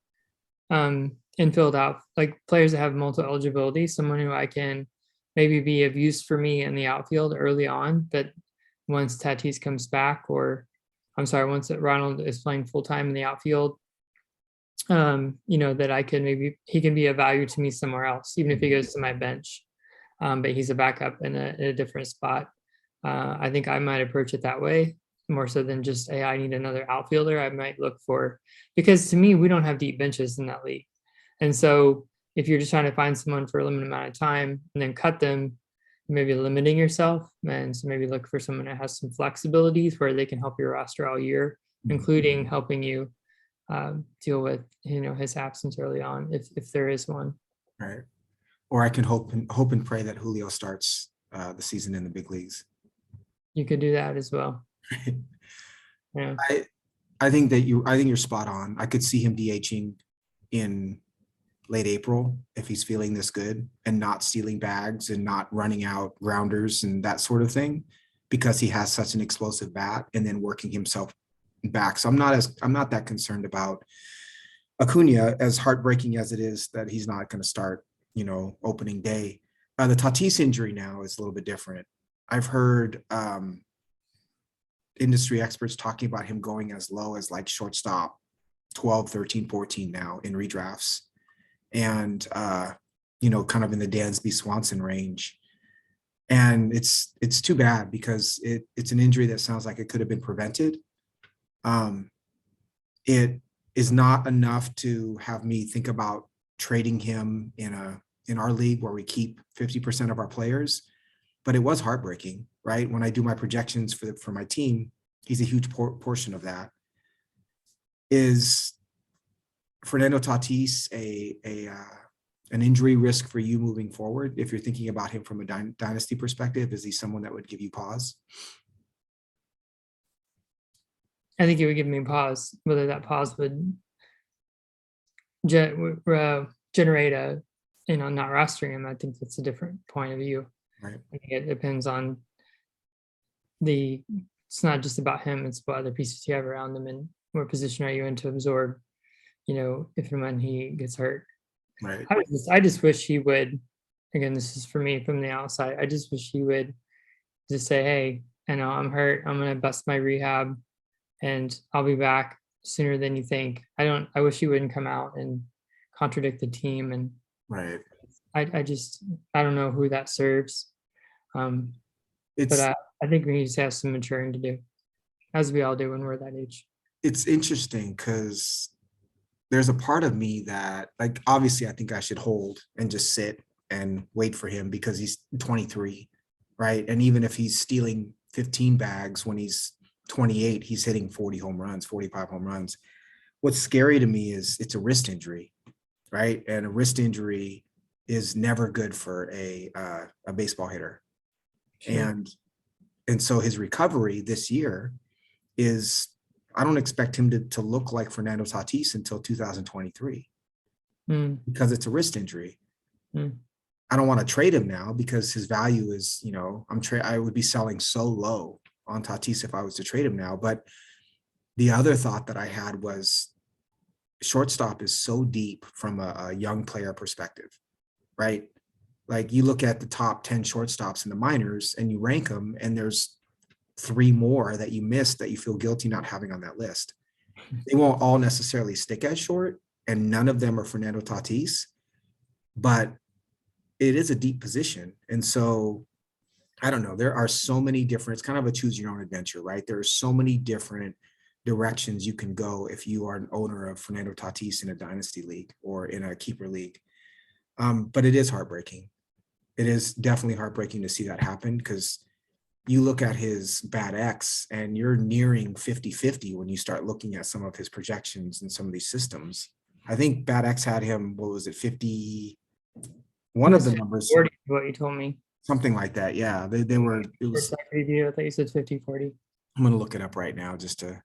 S3: infield out, like players that have multiple eligibility, someone who I can maybe be of use for me in the outfield early on, that once Tatis comes back, once Ronald is playing full time in the outfield, that I could he can be of value to me somewhere else, even if he goes to my bench. But he's a backup in a different spot. I think I might approach it that way. more so than just, hey, I need another outfielder. I might look for, because to me, we don't have deep benches in that league. And so if you're just trying to find someone for a limited amount of time and then cut them, maybe limiting yourself. And so maybe look for someone that has some flexibilities where they can help your roster all year, including helping you deal with, his absence early on, if there is one.
S1: Right. Or I can hope and pray that Julio starts the season in the big leagues.
S3: You could do that as well. Yeah.
S1: I think you're spot on. I could see him DHing in late April if he's feeling this good and not stealing bags and not running out grounders and that sort of thing, because he has such an explosive bat, and then working himself back. So I'm not that concerned about Acuna, as heartbreaking as it is that he's not going to start, opening day. The Tatis injury now is a little bit different. I've heard industry experts talking about him going as low as like shortstop 12, 13, 14 now in redrafts. And, kind of in the Dansby Swanson range. And it's too bad, because it's an injury that sounds like it could have been prevented. It is not enough to have me think about trading him in our league where we keep 50% of our players, but it was heartbreaking, right? When I do my projections for my team, he's a huge portion of that. Is Fernando Tatis an injury risk for you moving forward? If you're thinking about him from a dynasty perspective, is he someone that would give you pause?
S3: I think it would give me pause. Whether that pause would generate a, not rostering him, I think that's a different point of view.
S1: Right.
S3: I think it depends on it's not just about him, it's about other pieces you have around them, and what position are you in to absorb, if and when he gets hurt.
S1: Right.
S3: I just wish he would, again, this is for me from the outside, I just wish he would just say, hey, I know I'm hurt, I'm going to bust my rehab and I'll be back sooner than you think. I wish he wouldn't come out and contradict the team. And
S1: right.
S3: I don't know who that serves. But I think we just have some maturing to do, as we all do when we're that age.
S1: It's interesting because there's a part of me that, like, obviously I think I should hold and just sit and wait for him because he's 23, right? And even if he's stealing 15 bags when he's 28, he's hitting 40 home runs, 45 home runs. What's scary to me is it's a wrist injury, right? And a wrist injury is never good for a baseball hitter. Sure. And so his recovery this year is, I don't expect him to look like Fernando Tatis until 2023 because it's a wrist injury. I don't want to trade him now because his value is, I would be selling so low on Tatis if I was to trade him now. But the other thought that I had was shortstop is so deep from a young player perspective, right? Like you look at the top 10 shortstops in the minors and you rank them, and there's 3 more that you missed that you feel guilty not having on that list. They won't all necessarily stick at short, and none of them are Fernando Tatis, but it is a deep position. And so I don't know, there are so many different, it's kind of a choose your own adventure, right? There are so many different directions you can go if you are an owner of Fernando Tatis in a dynasty league or in a keeper league. But it is heartbreaking. It is definitely heartbreaking to see that happen, because you look at his BAT X and you're nearing 50-50 when you start looking at some of his projections in some of these systems. I think BAT X had him, what was it, 50? One of the numbers.
S3: 40 is what you told me.
S1: Something like that. Yeah, they were. It was.
S3: Review. I thought you said 50-40.
S1: I'm gonna look it up right now just to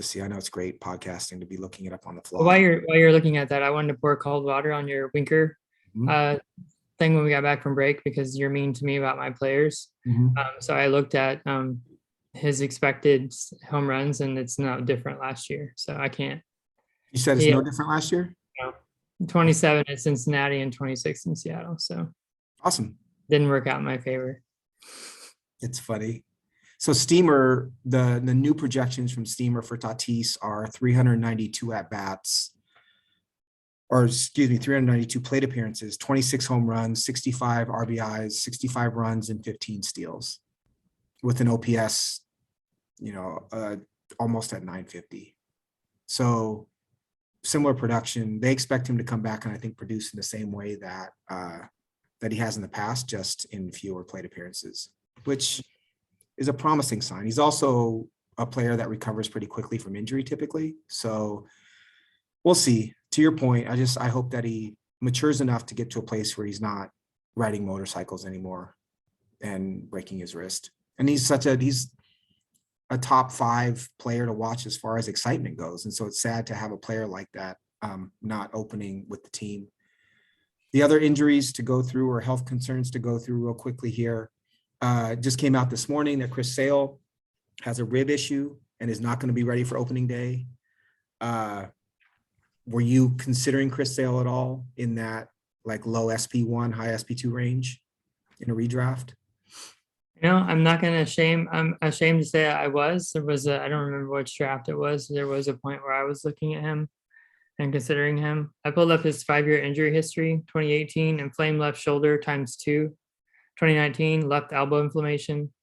S1: see. I know it's great podcasting to be looking it up on the fly.
S3: While you're looking at that, I wanted to pour cold water on your Winker thing when we got back from break, because you're mean to me about my players. So I looked at his expected home runs, and it's no different last year. So I can't.
S1: You said it's no different last year?
S3: No. 27 at Cincinnati and 26 in Seattle. So
S1: awesome.
S3: Didn't work out in my favor.
S1: It's funny. So Steamer, the new projections from Steamer for Tatis are 392 at-bats, or excuse me, 392 plate appearances, 26 home runs, 65 RBIs, 65 runs, and 15 steals, with an OPS almost at 950. So similar production. They expect him to come back and I think produce in the same way that that he has in the past, just in fewer plate appearances, which is a promising sign. He's also a player that recovers pretty quickly from injury typically. So we'll see. To your point, I hope that he matures enough to get to a place where he's not riding motorcycles anymore and breaking his wrist. And he's a top 5 player to watch as far as excitement goes. And so it's sad to have a player like that not opening with the team. The other injuries to go through or health concerns to go through real quickly here. Just came out this morning that Chris Sale has a rib issue and is not going to be ready for opening day. Were you considering Chris Sale at all in that like low SP1, high SP2 range in a redraft?
S3: I'm ashamed to say I was. I don't remember which draft it was. There was a point where I was looking at him and considering him. I pulled up his 5-year injury history: 2018, inflamed left shoulder ×2, 2019, left elbow inflammation,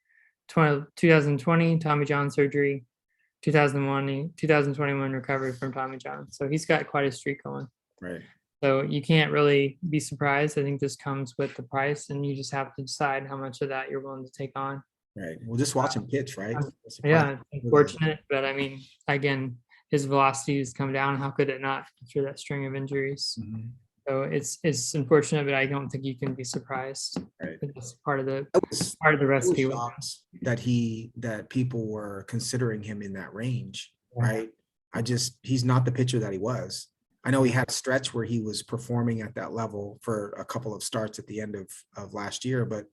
S3: 2020, Tommy John surgery, 2021 recovery from Tommy John. So he's got quite a streak going.
S1: Right.
S3: So you can't really be surprised. I think this comes with the price, and you just have to decide how much of that you're willing to take on.
S1: Right. Well, just watch him pitch, right?
S3: Yeah, unfortunate, but I mean, again, his velocity has come down. How could it not after that string of injuries?
S1: Mm-hmm.
S3: So it's unfortunate, but I don't think you can be surprised.
S1: Right.
S3: It's part of the
S1: I
S3: recipe.
S1: was shocked that people were considering him in that range, right? He's not the pitcher that he was. I know he had a stretch where he was performing at that level for a couple of starts at the end of last year, but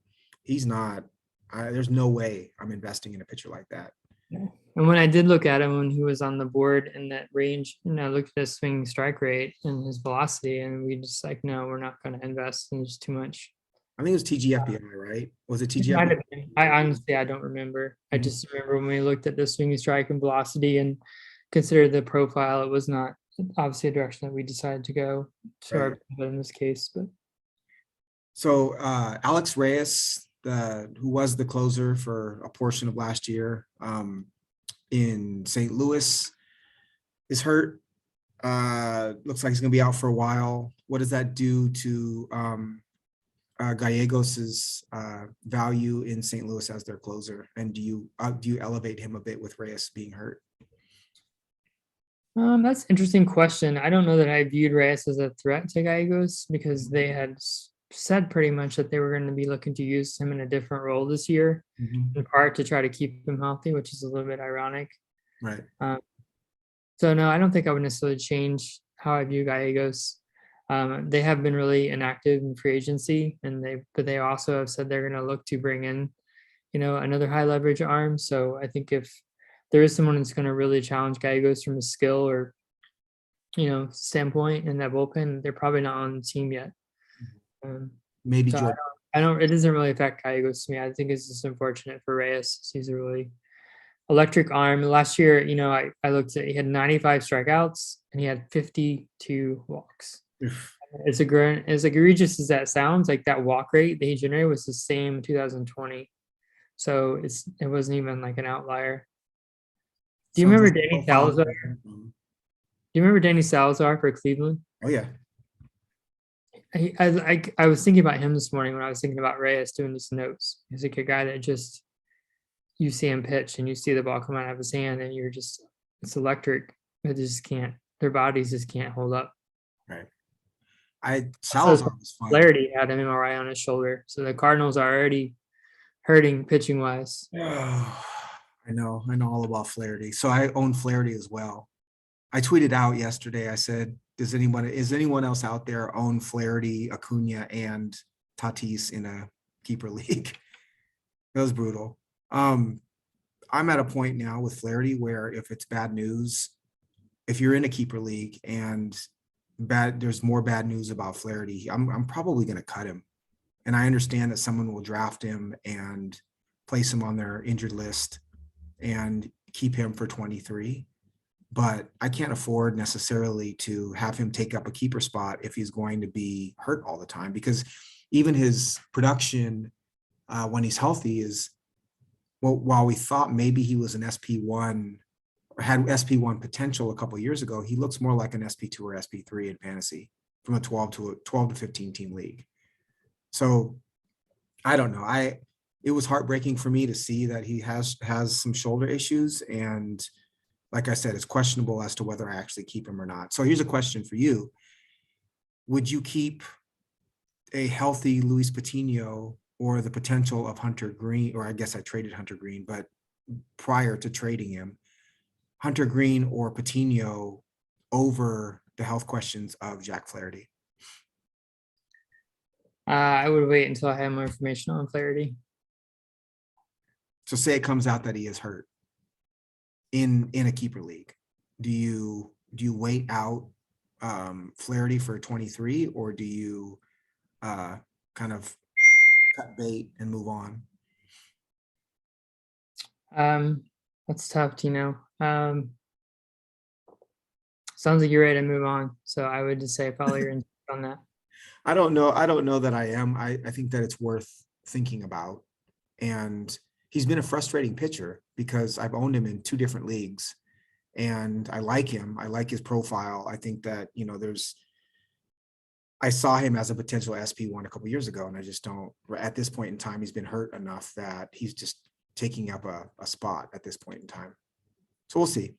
S1: he's not. There's no way I'm investing in a pitcher like that.
S3: Yeah. And when I did look at him when he was on the board in that range, I looked at his swinging strike rate and his velocity, and we just like, no, we're not going to invest in just too much.
S1: I think it was TGFBI, right? Was it TGFBI?
S3: I honestly, I don't remember. Mm-hmm. I just remember when we looked at the swinging strike and velocity and considered the profile, it was not obviously a direction that we decided to go. So in this case, but.
S1: So Alex Reyes, who was the closer for a portion of last year in St. Louis, is hurt. Looks like he's going to be out for a while. What does that do to Gallegos's value in St. Louis as their closer? And do you elevate him a bit with Reyes being hurt?
S3: That's an interesting question. I don't know that I viewed Reyes as a threat to Gallegos because they had said pretty much that they were going to be looking to use him in a different role this year, in part to try to keep him healthy, which is a little bit ironic.
S1: Right.
S3: So no, I don't think I would necessarily change how I view Gallegos. They have been really inactive in free agency, but they also have said they're going to look to bring in, another high leverage arm. So I think if there is someone that's going to really challenge Gallegos from a skill or, standpoint in that bullpen, they're probably not on the team yet.
S1: Maybe
S3: so I don't. It doesn't really affect Gallegos to me. I think it's just unfortunate for Reyes. He's a really electric arm. Last year, I looked at, he had 95 strikeouts and he had 52 walks. As egregious as that sounds, like that walk rate that he generated was the same in 2020. So it wasn't even like an outlier. Do you remember Danny Salazar? Do you remember Danny Salazar for Cleveland?
S1: Oh yeah.
S3: I was thinking about him this morning when I was thinking about Reyes doing these notes. He's like a guy that just, you see him pitch and you see the ball come out of his hand and it's electric. It just can't, their bodies just can't hold up.
S1: Right. Salazar was fun.
S3: Flaherty had an MRI on his shoulder. So the Cardinals are already hurting pitching wise.
S1: I know all about Flaherty. So I own Flaherty as well. I tweeted out yesterday, I said, is anyone else out there own Flaherty, Acuna, and Tatis in a keeper league? That was brutal. I'm at a point now with Flaherty where if it's bad news, if you're in a keeper league and there's more bad news about Flaherty, I'm probably going to cut him. And I understand that someone will draft him and place him on their injured list and keep him for 23. But I can't afford necessarily to have him take up a keeper spot if he's going to be hurt all the time, because even his production when he's healthy is well, while we thought maybe he was an SP1 or had SP1 potential a couple of years ago, he looks more like an SP2 or SP3 in fantasy from a 12 to 15 team league. So I don't know. It was heartbreaking for me to see that he has some shoulder issues. And like I said, it's questionable as to whether I actually keep him or not. So here's a question for you. Would you keep a healthy Luis Patino or the potential of Hunter Green? Or I guess I traded Hunter Green, but prior to trading him, Hunter Green or Patino over the health questions of Jack Flaherty?
S3: I would wait until I have more information on Flaherty.
S1: So say it comes out that he is hurt in a keeper league. Do you wait out Flaherty for 23, or do you kind of cut bait and move on?
S3: That's tough, Tino. Sounds like you're ready to move on. So I would just say follow your instinct on that.
S1: I don't know that I am. I think that it's worth thinking about. And he's been a frustrating pitcher because I've owned him in 2 different leagues, and I like him. I like his profile. I think that, I saw him as a potential SP1 a couple of years ago, and I just don't, at this point in time, he's been hurt enough that he's just taking up a spot at this point in time. So we'll see.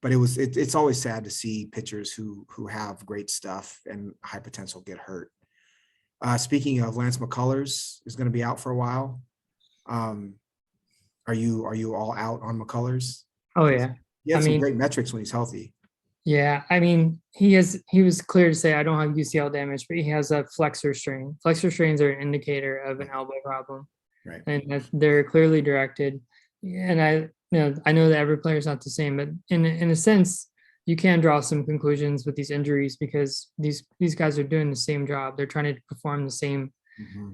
S1: But it's always sad to see pitchers who have great stuff and high potential get hurt. Speaking of, Lance McCullers is going to be out for a while. Are you all out on McCullers?
S3: Oh yeah.
S1: He had some great metrics when he's healthy.
S3: Yeah, I mean, he was clear to say I don't have UCL damage, but he has a flexor strain. Flexor strains are an indicator of an elbow problem.
S1: Right.
S3: And they're clearly directed. And I know that every player is not the same, but in a sense, you can draw some conclusions with these injuries because these guys are doing the same job. They're trying to perform the same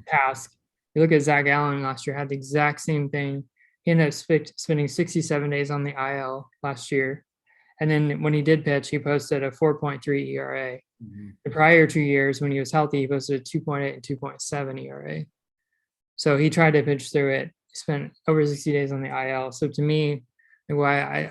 S3: task. You look at Zach Allen last year, had the exact same thing. He ended up spending 67 days on the IL last year. And then when he did pitch, he posted a 4.3 ERA. The prior 2 years, when he was healthy, he posted a 2.8 and 2.7 ERA. So he tried to pitch through it. He spent over 60 days on the IL. So to me, I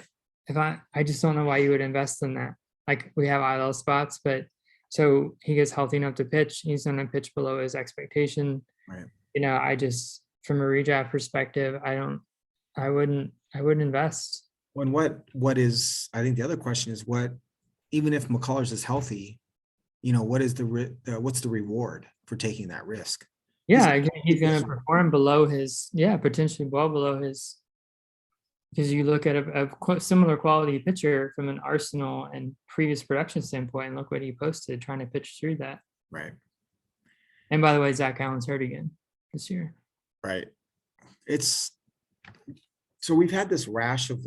S3: just don't know why you would invest in that. Like, we have IL spots, but so he gets healthy enough to pitch. He's going to pitch below his expectation.
S1: Right.
S3: I just, from a redraft perspective, I wouldn't invest.
S1: When what is, I think the other question is, even if McCullers is healthy, what is what's the reward for taking that risk?
S3: Yeah, he's going to perform below his, potentially well below his, because you look at a similar quality pitcher from an arsenal and previous production standpoint, and look what he posted trying to pitch through that.
S1: Right.
S3: And by the way, Zach Allen's hurt again this year.
S1: Right. So we've had this rash of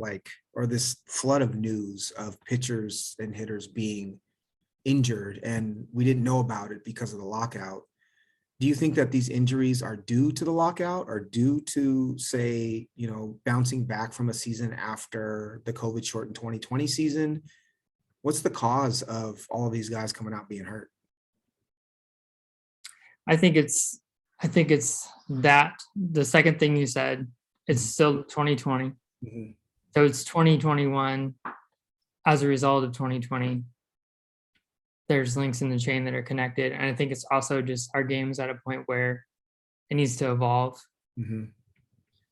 S1: or this flood of news of pitchers and hitters being injured, and we didn't know about it because of the lockout. Do you think that these injuries are due to the lockout, or due to, say, bouncing back from a season after the COVID shortened 2020 season? What's the cause of all of these guys coming out being hurt?
S3: I think it's that the second thing you said. It's still 2020. So it's 2021 as a result of 2020. There's links in the chain that are connected. And I think it's also just our game's at a point where it needs to evolve.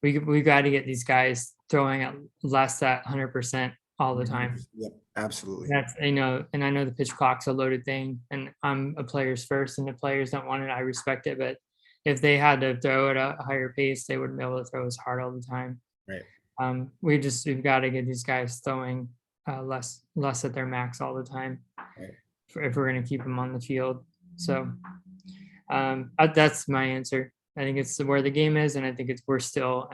S3: We got to get these guys throwing at less than 100% all the time.
S1: Yep, absolutely.
S3: That's, and I know the pitch clock's a loaded thing, and I'm a player's first, and the players don't want it. I respect it, but if they had to throw at a higher pace, they wouldn't be able to throw as hard all the time.
S1: Right.
S3: We've got to get these guys throwing less at their max all the time,
S1: right,
S3: if we're going to keep them on the field. So that's my answer. I think it's where the game is, and I think we're still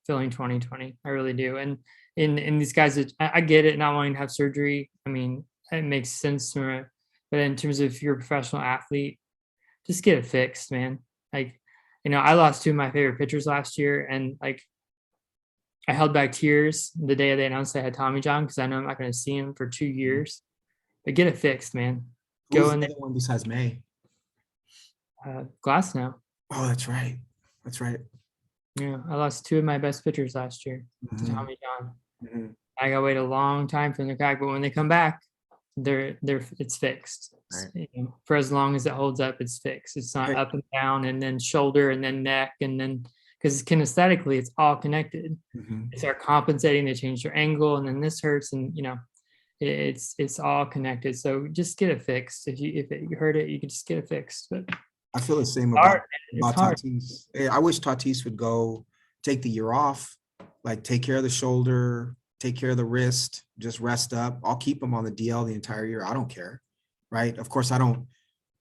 S3: feeling 2020. I really do. And in these guys, I get it, not wanting to have surgery. I mean, it makes sense to me. But in terms of if you're a professional athlete, just get it fixed, man. I lost 2 of my favorite pitchers last year, and I held back tears the day they announced I had Tommy John, because I know I'm not going to see him for 2 years. But get it fixed, man.
S1: Go in there. One besides May.
S3: Glass now.
S1: Oh, that's right. That's right.
S3: Yeah, I lost two of my best pitchers last year to
S1: Mhm,
S3: Tommy John.
S1: mhm.
S3: I gotta wait a long time for them to crack, but when they come back, it's fixed.
S1: Right.
S3: You know, for as long as it holds up, it's fixed. It's not
S1: Hey,
S3: up and down and then shoulder and then neck and then because kinesthetically it's all connected.
S1: mhm.
S3: They start compensating, they change their angle, and then this hurts, and you know, it's all connected. So just get it fixed. If you hurt it, you can just get it fixed. But
S1: I feel the same
S3: hard, it's
S1: about
S3: hard.
S1: Tatis. I wish Tatis would go take the year off, like take care of the shoulder, take care of the wrist, just rest up. I'll keep him on the DL the entire year. I don't care, right? Of course, I don't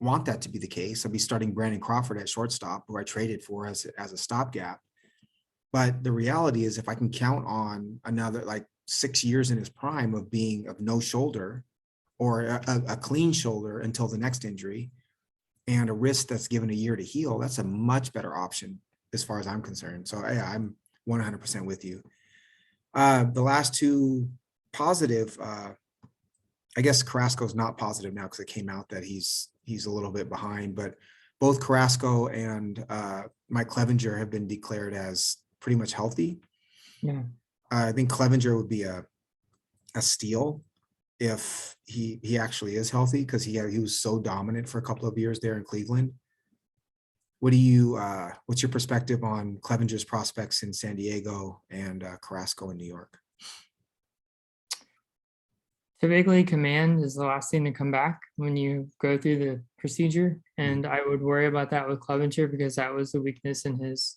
S1: want that to be the case. I'll be starting Brandon Crawford at shortstop, who I traded for as a stopgap. But the reality is, if I can count on another like 6 years in his prime of being of no shoulder or a clean shoulder until the next injury, and a wrist that's given a year to heal, that's a much better option as far as I'm concerned. So yeah, I'm 100% with you. The last two positive, I guess Carrasco's not positive now because it came out that he's a little bit behind, but both Carrasco and Mike Clevenger have been declared as pretty much healthy.
S3: Yeah.
S1: I think Clevenger would be a steal if he actually is healthy, because he was so dominant for a couple of years there in Cleveland. What do you what's your perspective on Clevenger's prospects in San Diego and Carrasco in New York?
S3: Typically, command is the last thing to come back when you go through the procedure, and I would worry about that with Clevenger because that was the weakness in his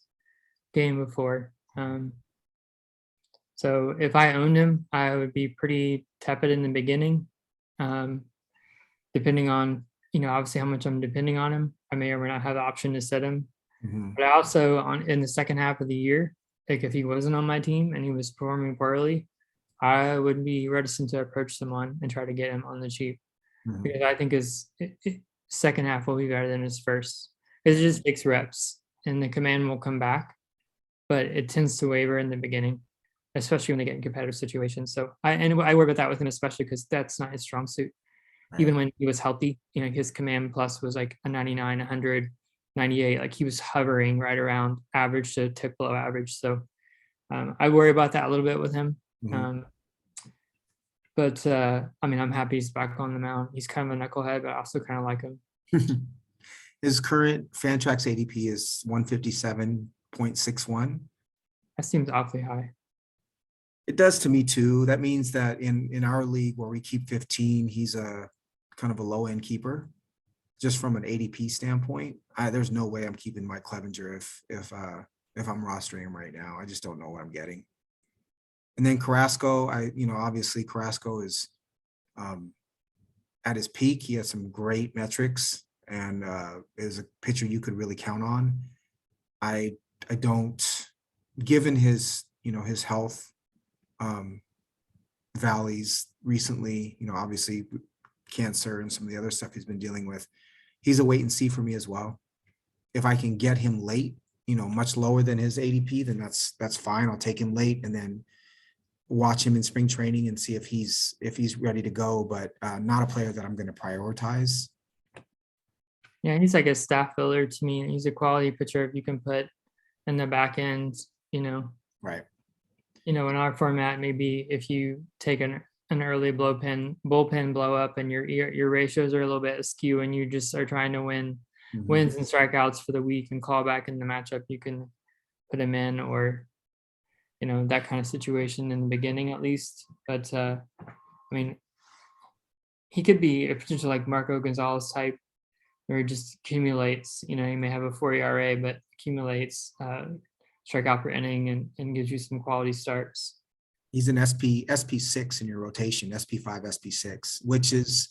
S3: game before. So if I owned him, I would be pretty tepid in the beginning, depending on, you know, obviously how much I'm depending on him. I may or may not have the option to sit him.
S1: Mhm.
S3: But I also in the second half of the year, like if he wasn't on my team and he was performing poorly, I would be reticent to approach someone and try to get him on the cheap
S1: Mhm.
S3: because I think his second half will be better than his first. It just takes reps and the command will come back, but it tends to waver in the beginning, especially when they get in competitive situations. So I worry about that with him, especially because that's not his strong suit.
S1: Right.
S3: Even when he was healthy, you know, his command plus was like a 99, 100, 98. Like he was hovering right around average to tick below average. So I worry about that a little bit with him.
S1: Mhm.
S3: But I mean, I'm happy he's back on the mound. He's kind of a knucklehead, but I also kind of like him.
S1: His current Fantrax ADP is 157.61.
S3: That seems awfully high.
S1: It does to me too. That means that in our league where we keep 15, he's a kind of a low end keeper, just from an ADP standpoint. There's no way I'm keeping Mike Clevenger if I'm rostering him right now. I just don't know what I'm getting. And then Carrasco, obviously Carrasco is at his peak. He has some great metrics and is a pitcher you could really count on. I don't, given his his health valleys recently, obviously cancer and some of the other stuff he's been dealing with, he's a wait and see for me as well. If I can get him late, much lower than his ADP, then that's fine. I'll take him late and then watch him in spring training and see if he's ready to go, but not a player that I'm going to prioritize.
S3: Yeah, he's like a staff filler to me. He's a quality pitcher if you can put in the back end,
S1: Right.
S3: In our format, maybe if you take an early bullpen blow up and your ratios are a little bit askew and you just are trying to win wins and strikeouts for the week and call back in the matchup, you can put him in, or that kind of situation in the beginning at least. But I mean, he could be a potential like Marco Gonzalez type, where he just accumulates. He may have a 4 ERA, but accumulates strikeout per inning and gives you some quality starts.
S1: He's an SP6 in your rotation, SP5, SP6, which is,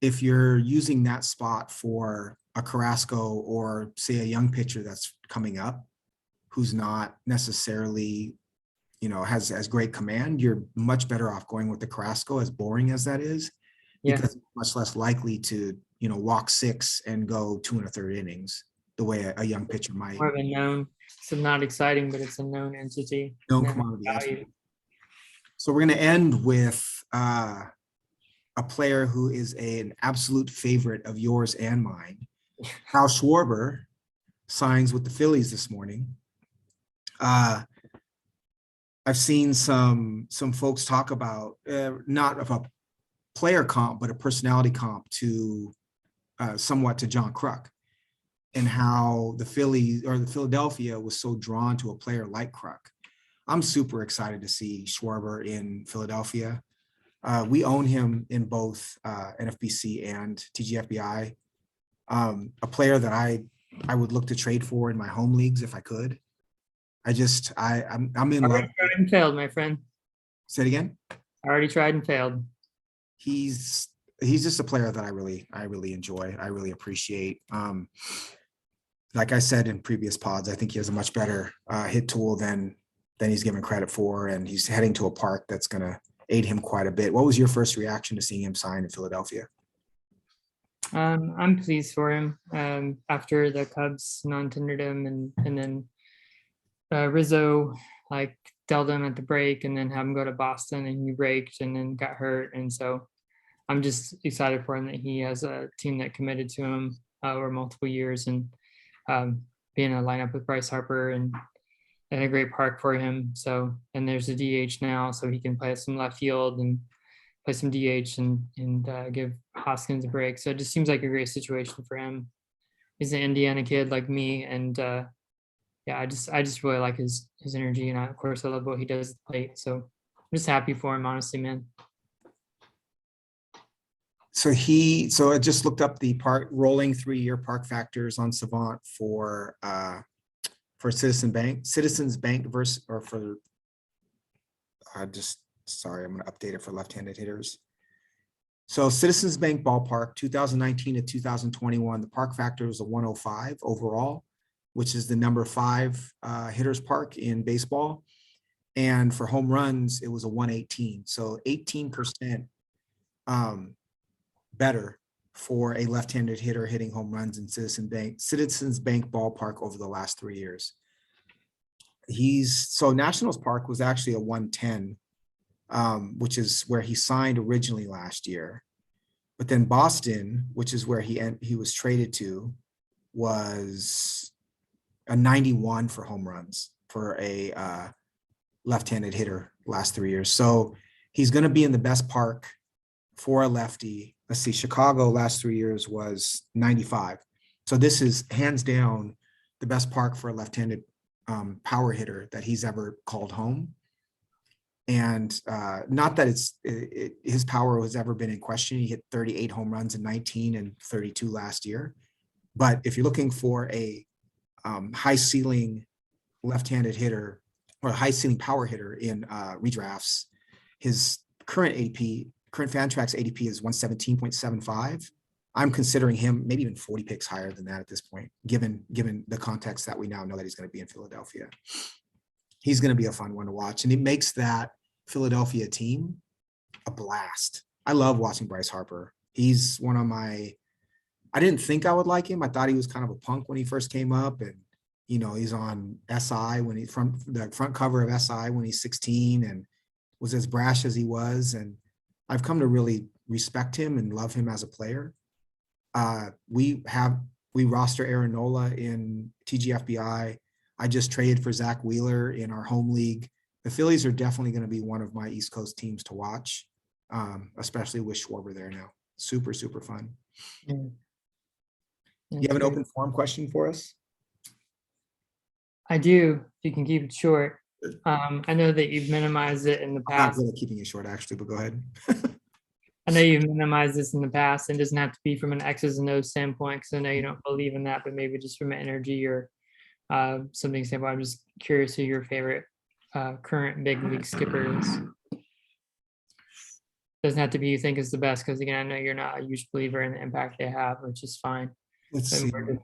S1: if you're using that spot for a Carrasco or say a young pitcher that's coming up, who's not necessarily, has as great command, you're much better off going with the Carrasco, as boring as that is, because it's much less likely to, walk 6 and go 2 1/3 innings the way a young pitcher might.
S3: More of a known, so not exciting, but it's a known entity.
S1: Known commodity. So we're going to end with a player who is an absolute favorite of yours and mine. Kyle Schwarber signs with the Phillies this morning. I've seen some folks talk about not of a player comp, but a personality comp to somewhat to John Kruk, and how the Philadelphia was so drawn to a player like Kruk. I'm super excited to see Schwarber in Philadelphia. We own him in both NFBC and TGFBI. A player that I would look to trade for in my home leagues if I could. I'm in love.
S3: Already tried and failed, my friend.
S1: Say it again.
S3: Already tried and failed.
S1: He's just a player that I really enjoy. I really appreciate. Like I said in previous pods, I think he has a much better hit tool than he's given credit for, and he's heading to a park that's going to aid him quite a bit. What was your first reaction to seeing him sign in Philadelphia?
S3: I'm pleased for him. After the Cubs non-tendered him, and then Rizzo like dealt him at the break, and then have him go to Boston, and he raked and then got hurt, and so I'm just excited for him that he has a team that committed to him over multiple years, and being a lineup with Bryce Harper and a great park for him. So, and there's a DH now, so he can play some left field and play some DH and give Hoskins a break. So it just seems like a great situation for him. He's an Indiana kid like me, and yeah, I just really like his energy, and of course I love what he does at the plate. So I'm just happy for him, honestly, man.
S1: So I just looked up the rolling 3-year park factors on Savant for Citizens Bank versus, or for sorry, I'm going to update it for left-handed hitters. So Citizens Bank Ballpark 2019 to 2021, the park factor was a 105 overall, which is the number 5 hitters park in baseball. And for home runs, it was a 118. So 18% better for a left-handed hitter hitting home runs in Citizens Bank Ballpark over the last 3 years. So Nationals Park was actually a 110, which is where he signed originally last year. But then Boston, which is where he was traded to, was a 91 for home runs for a left-handed hitter last 3 years. So he's going to be in the best park for a lefty. Let's see, Chicago last 3 years was 95. So this is hands down the best park for a left-handed power hitter that he's ever called home. And not that his power has ever been in question. He hit 38 home runs in 19 and 32 last year. But if you're looking for a high ceiling left-handed hitter or a high ceiling power hitter in redrafts, his current Fantrax ADP is 117.75. I'm considering him maybe even 40 picks higher than that at this point, given the context that we now know that he's going to be in Philadelphia. He's going to be a fun one to watch, and it makes that Philadelphia team a blast. I love watching Bryce Harper. He's one of I didn't think I would like him. I thought he was kind of a punk when he first came up, and he's on SI when he's from the front cover of SI when he's 16 and was as brash as he was. And I've come to really respect him and love him as a player. We roster Aaron Nola in TGFBI. I just traded for Zach Wheeler in our home league. The Phillies are definitely going to be one of my East Coast teams to watch, especially with Schwarber there now. Super, super fun.
S3: Yeah.
S1: You have an open forum question for us?
S3: I do. If you can keep it short. I know that you've minimized it in the
S1: I'm not
S3: past.
S1: good at keeping it short, actually, but go ahead.
S3: I know you've minimized this in the past, and it doesn't have to be from an X's and O's standpoint, because I know you don't believe in that, but maybe just from an energy or something standpoint. I'm just curious who your favorite current big league skipper is. Doesn't have to be you think is the best, because again, I know you're not a huge believer in the impact they have, which is fine.
S1: Let's
S3: But
S1: see.
S3: more just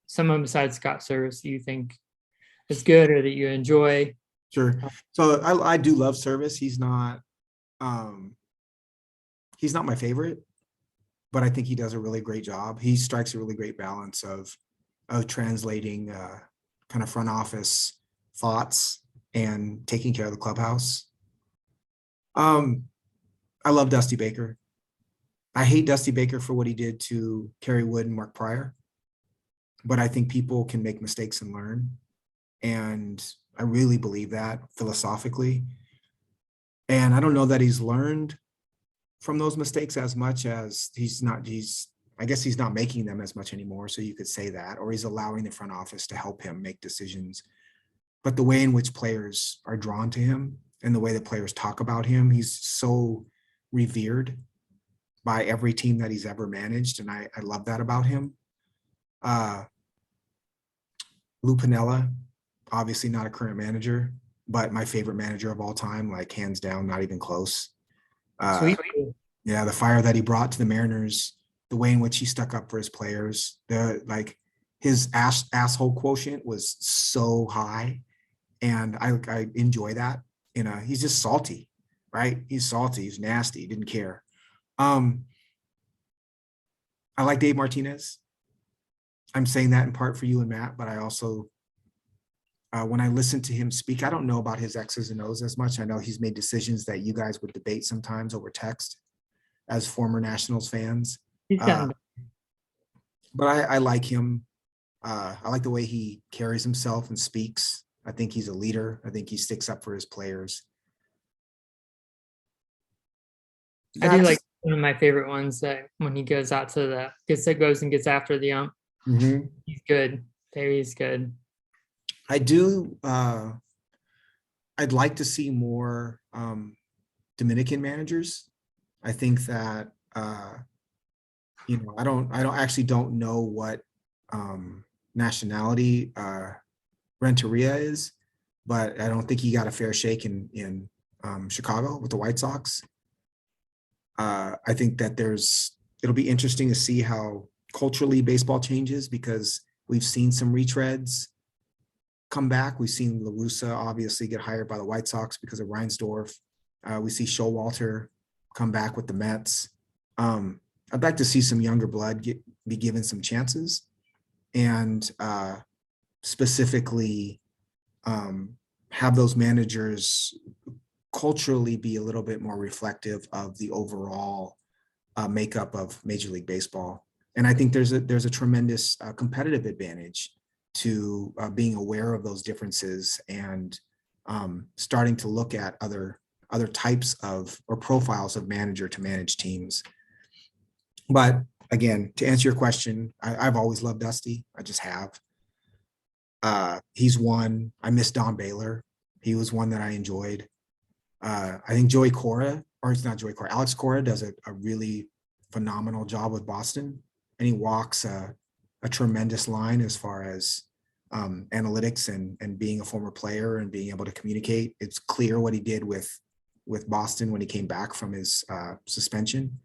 S3: someone besides Scott Service that you think is good or that you enjoy.
S1: Sure. So I do love Service. He's not my favorite, but I think he does a really great job. He strikes a really great balance of translating kind of front office thoughts and taking care of the clubhouse. I love Dusty Baker. I hate Dusty Baker for what he did to Kerry Wood and Mark Pryor, but I think people can make mistakes and learn. And I really believe that philosophically. And I don't know that he's learned from those mistakes as much as I guess he's not making them as much anymore. So you could say that, or he's allowing the front office to help him make decisions. But the way in which players are drawn to him and the way that players talk about him, he's so revered by every team that he's ever managed. And I love that about him. Lou Piniella, obviously not a current manager, but my favorite manager of all time, like hands down, not even close.
S3: Sweet.
S1: Yeah, the fire that he brought to the Mariners, the way in which he stuck up for his players, his asshole quotient was so high, and I enjoy that. He's just salty, right? He's salty, he's nasty, he didn't care. I like Dave Martinez. I'm saying that in part for you and Matt, but I also, when I listen to him speak, I don't know about his X's and O's as much. I know he's made decisions that you guys would debate sometimes over text as former Nationals fans.
S3: He's gotten
S1: But I like him. I like the way he carries himself and speaks. I think he's a leader. I think he sticks up for his players.
S3: I do like one of my favorite ones that when he goes out to goes and gets after the ump.
S1: Mhm.
S3: He's good. Davey's good.
S1: I do. I'd like to see more Dominican managers. I think that I don't know what nationality Renteria is, but I don't think he got a fair shake in Chicago with the White Sox. I think that it'll be interesting to see how culturally baseball changes, because we've seen some retreads come back. We've seen La Russa obviously get hired by the White Sox because of Reinsdorf. We see Showalter come back with the Mets. I'd like to see some younger blood be given some chances, and specifically have those managers culturally be a little bit more reflective of the overall makeup of Major League Baseball. And I think there's a tremendous competitive advantage to being aware of those differences and starting to look at other types of or profiles of manager to manage teams. But again, to answer your question, I've always loved Dusty. I just have. He's one. I miss Don Baylor. He was one that I enjoyed. I think Joey Cora, or it's not Joey Cora, Alex Cora does a really phenomenal job with Boston, and he walks a tremendous line as far as analytics and being a former player and being able to communicate. It's clear what he did with Boston when he came back from his suspension.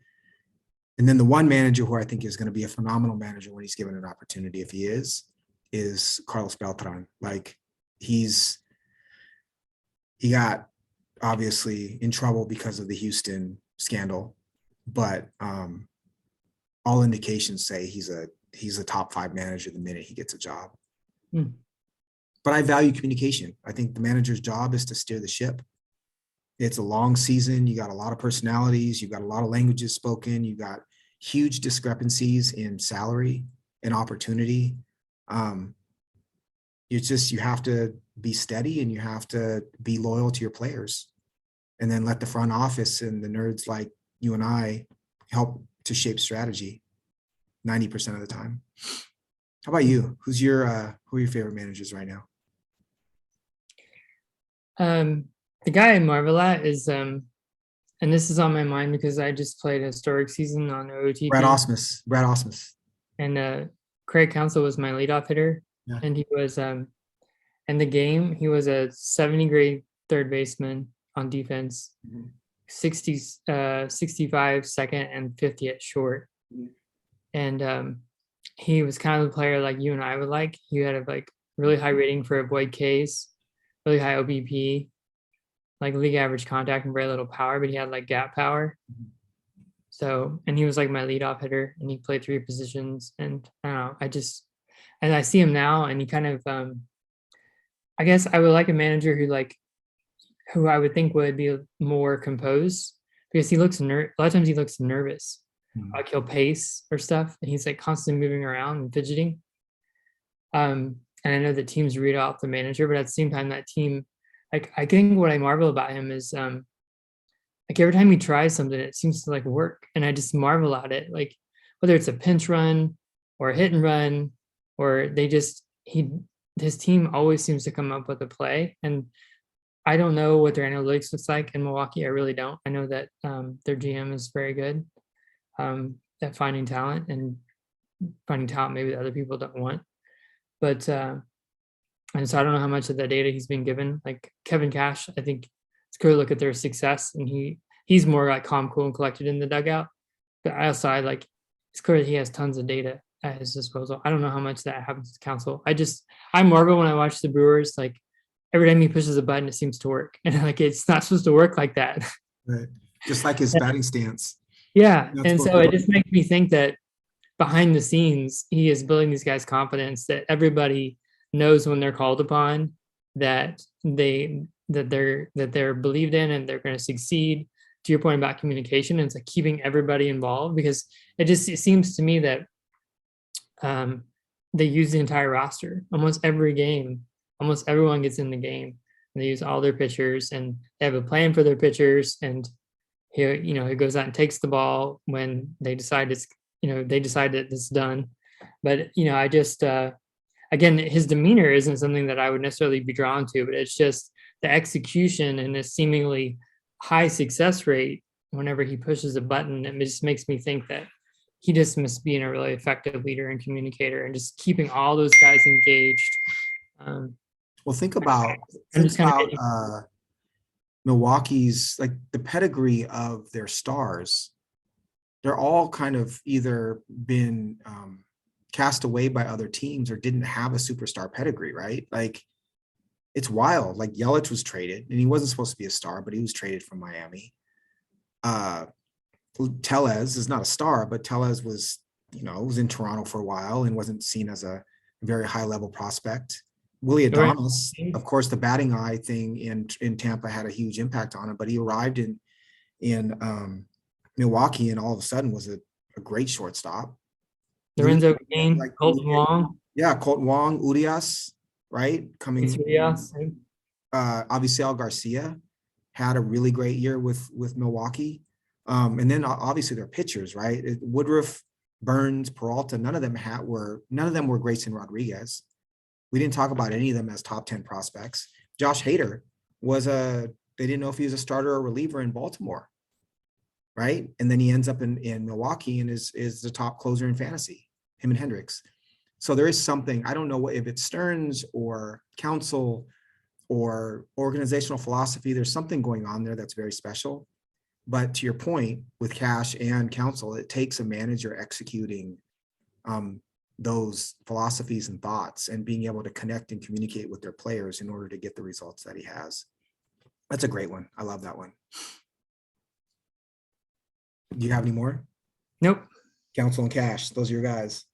S1: And then the one manager who I think is going to be a phenomenal manager when he's given an opportunity, if he is Carlos Beltran. Like he got obviously in trouble because of the Houston scandal, but all indications say he's a top 5 manager the minute he gets a job. But I value communication. I think the manager's job is to steer the ship. It's a long season. You got a lot of personalities. You've got a lot of languages spoken. You've got huge discrepancies in salary and opportunity. You have to be steady, and you have to be loyal to your players, and then let the front office and the nerds like you and I help to shape strategy 90% of the time. How about you? Who are your favorite managers right now?
S3: The guy I marvel at is and this is on my mind because I just played a historic season on OTP.
S1: Brad Osmus.
S3: And Craig Counsell was my leadoff hitter.
S1: Yeah.
S3: And he was in the game, he was a 70 grade third baseman on defense, 65 second and 50 at short. And he was kind of the player like you and I would like. He had a really high rating for avoid Ks, really high OBP, like league average contact and very little power, but he had like gap power. So, and he was like my leadoff hitter, and he played 3 positions. And I don't know, and I see him now, and he kind of, I guess I would like a manager who I would think would be more composed, because he looks a lot of times he looks nervous. Like he'll pace or stuff, and he's like constantly moving around and fidgeting. And And I know that teams read off the manager, but at the same time, that team, like, I think what I marvel about him is like every time he tries something, it seems to like work. And I just marvel at it. Like whether it's a pinch run or a hit and run, or his team always seems to come up with a play. And I don't know what their analytics looks like in Milwaukee. I really don't. I know that their GM is very good at finding talent maybe that other people don't want. But and so I don't know how much of that data he's been given. Like Kevin Cash, I think it's cool to look at their success, and he's more like calm, cool, and collected in the dugout. But outside, like it's clear that he has tons of data at his disposal. I don't know how much that happens to Council. I marvel when I watch the Brewers. Like every time he pushes a button, it seems to work, and like it's not supposed to work like that.
S1: Right. Just like his batting stance.
S3: Yeah,
S1: Not
S3: and
S1: supposed
S3: so
S1: to
S3: it just makes me think that behind the scenes, he is building these guys' confidence that everybody knows when they're called upon that they're believed in and they're going to succeed. To your point about communication, and it's like keeping everybody involved, because it seems to me that they use the entire roster almost every game. Almost everyone gets in the game, and they use all their pitchers, and they have a plan for their pitchers. And he goes out and takes the ball when they decide that it's done. But I just again, his demeanor isn't something that I would necessarily be drawn to, but it's just the execution and the seemingly high success rate whenever he pushes a button. It just makes me think that he just must be a really effective leader and communicator, and just keeping all those guys engaged.
S1: Well, think about
S3: getting
S1: Milwaukee's, like the pedigree of their stars. They're all kind of either been cast away by other teams or didn't have a superstar pedigree, right? Like it's wild. Like Yelich was traded, and he wasn't supposed to be a star, but he was traded from Miami. Tellez is not a star, but Tellez was in Toronto for a while and wasn't seen as a very high level prospect. Willie Adames, of course, the batting eye thing in Tampa had a huge impact on him, but he arrived in Milwaukee and all of a sudden was a great shortstop.
S3: Lorenzo Cain, Colton Wong.
S1: Yeah, Colton Wong, Urias, right? Avisel Garcia had a really great year with Milwaukee. And then obviously their pitchers, right? Woodruff, Burns, Peralta, none of them were Grayson Rodriguez. We didn't talk about any of them as top 10 prospects. Josh Hader they didn't know if he was a starter or reliever in Baltimore, right? And then he ends up in Milwaukee and is the top closer in fantasy, him and Hendricks. So there is something, I don't know if it's Stearns or Council or organizational philosophy, there's something going on there that's very special. But to your point, with Cash and Council, it takes a manager executing those philosophies and thoughts and being able to connect and communicate with their players in order to get the results that he has. That's a great one. I love that one. Do you have any more?
S3: Nope.
S1: Council and Cash, those are your guys.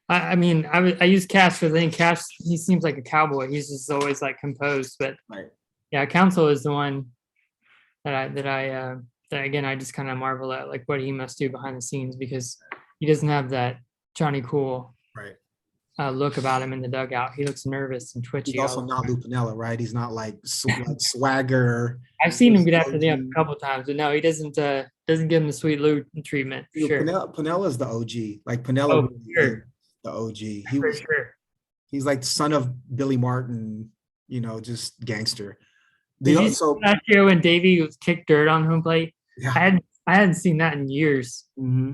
S3: I mean, I use Cash because I think Cash, he seems like a cowboy. He's just always like composed. But
S1: right.
S3: Yeah, Council is the one that again, I just kind of marvel at, like what he must do behind the scenes, because he doesn't have that Johnny Cool look about him in the dugout. He looks nervous and twitchy.
S1: He's also not Lou Piniella, right? He's not like swagger.
S3: I've seen him get after them a couple of times, but no, he doesn't give him the sweet Lou treatment. Sure.
S1: Pinella's the OG. Like Piniella,
S3: sure.
S1: The OG. He's like son of Billy Martin, just gangster.
S3: Last year when Davey was kicked dirt on home plate, yeah. I hadn't seen that in years.
S1: Mm-hmm.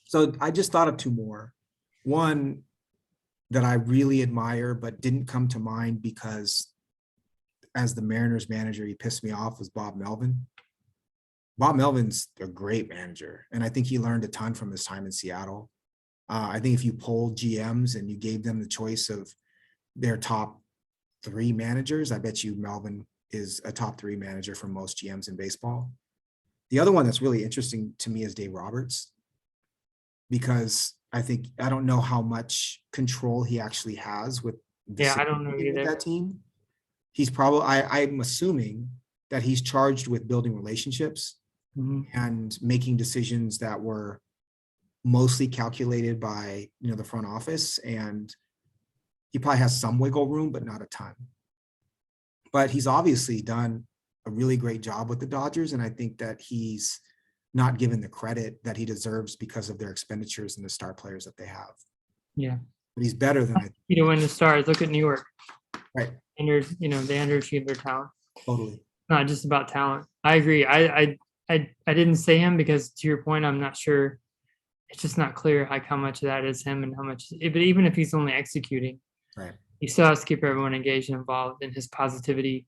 S1: So I just thought of two more. One that I really admire but didn't come to mind because as the Mariners manager, he pissed me off, was Bob Melvin. Bob Melvin's a great manager, and I think he learned a ton from his time in Seattle. I think if you polled GMs and you gave them the choice of their top 3 managers, I bet you Melvin is a top 3 manager for most GMs in baseball. The other one that's really interesting to me is Dave Roberts, because I don't know how much control he actually has with
S3: I don't know either.
S1: That team. He's probably, I'm assuming that he's charged with building relationships and making decisions that were mostly calculated by, the front office. And he probably has some wiggle room, but not a ton. But he's obviously done a really great job with the Dodgers, and I think that he's not given the credit that he deserves because of their expenditures and the star players that they have.
S3: Yeah.
S1: But he's better than
S3: You know, when the Stars, look at New York.
S1: Right.
S3: And they underachieved their talent.
S1: Totally.
S3: Not just about talent. I agree. I didn't say him because, to your point, I'm not sure. It's just not clear like how much of that is him and how much. But even if he's only executing,
S1: Right.
S3: he still has to keep everyone engaged and involved. And his positivity,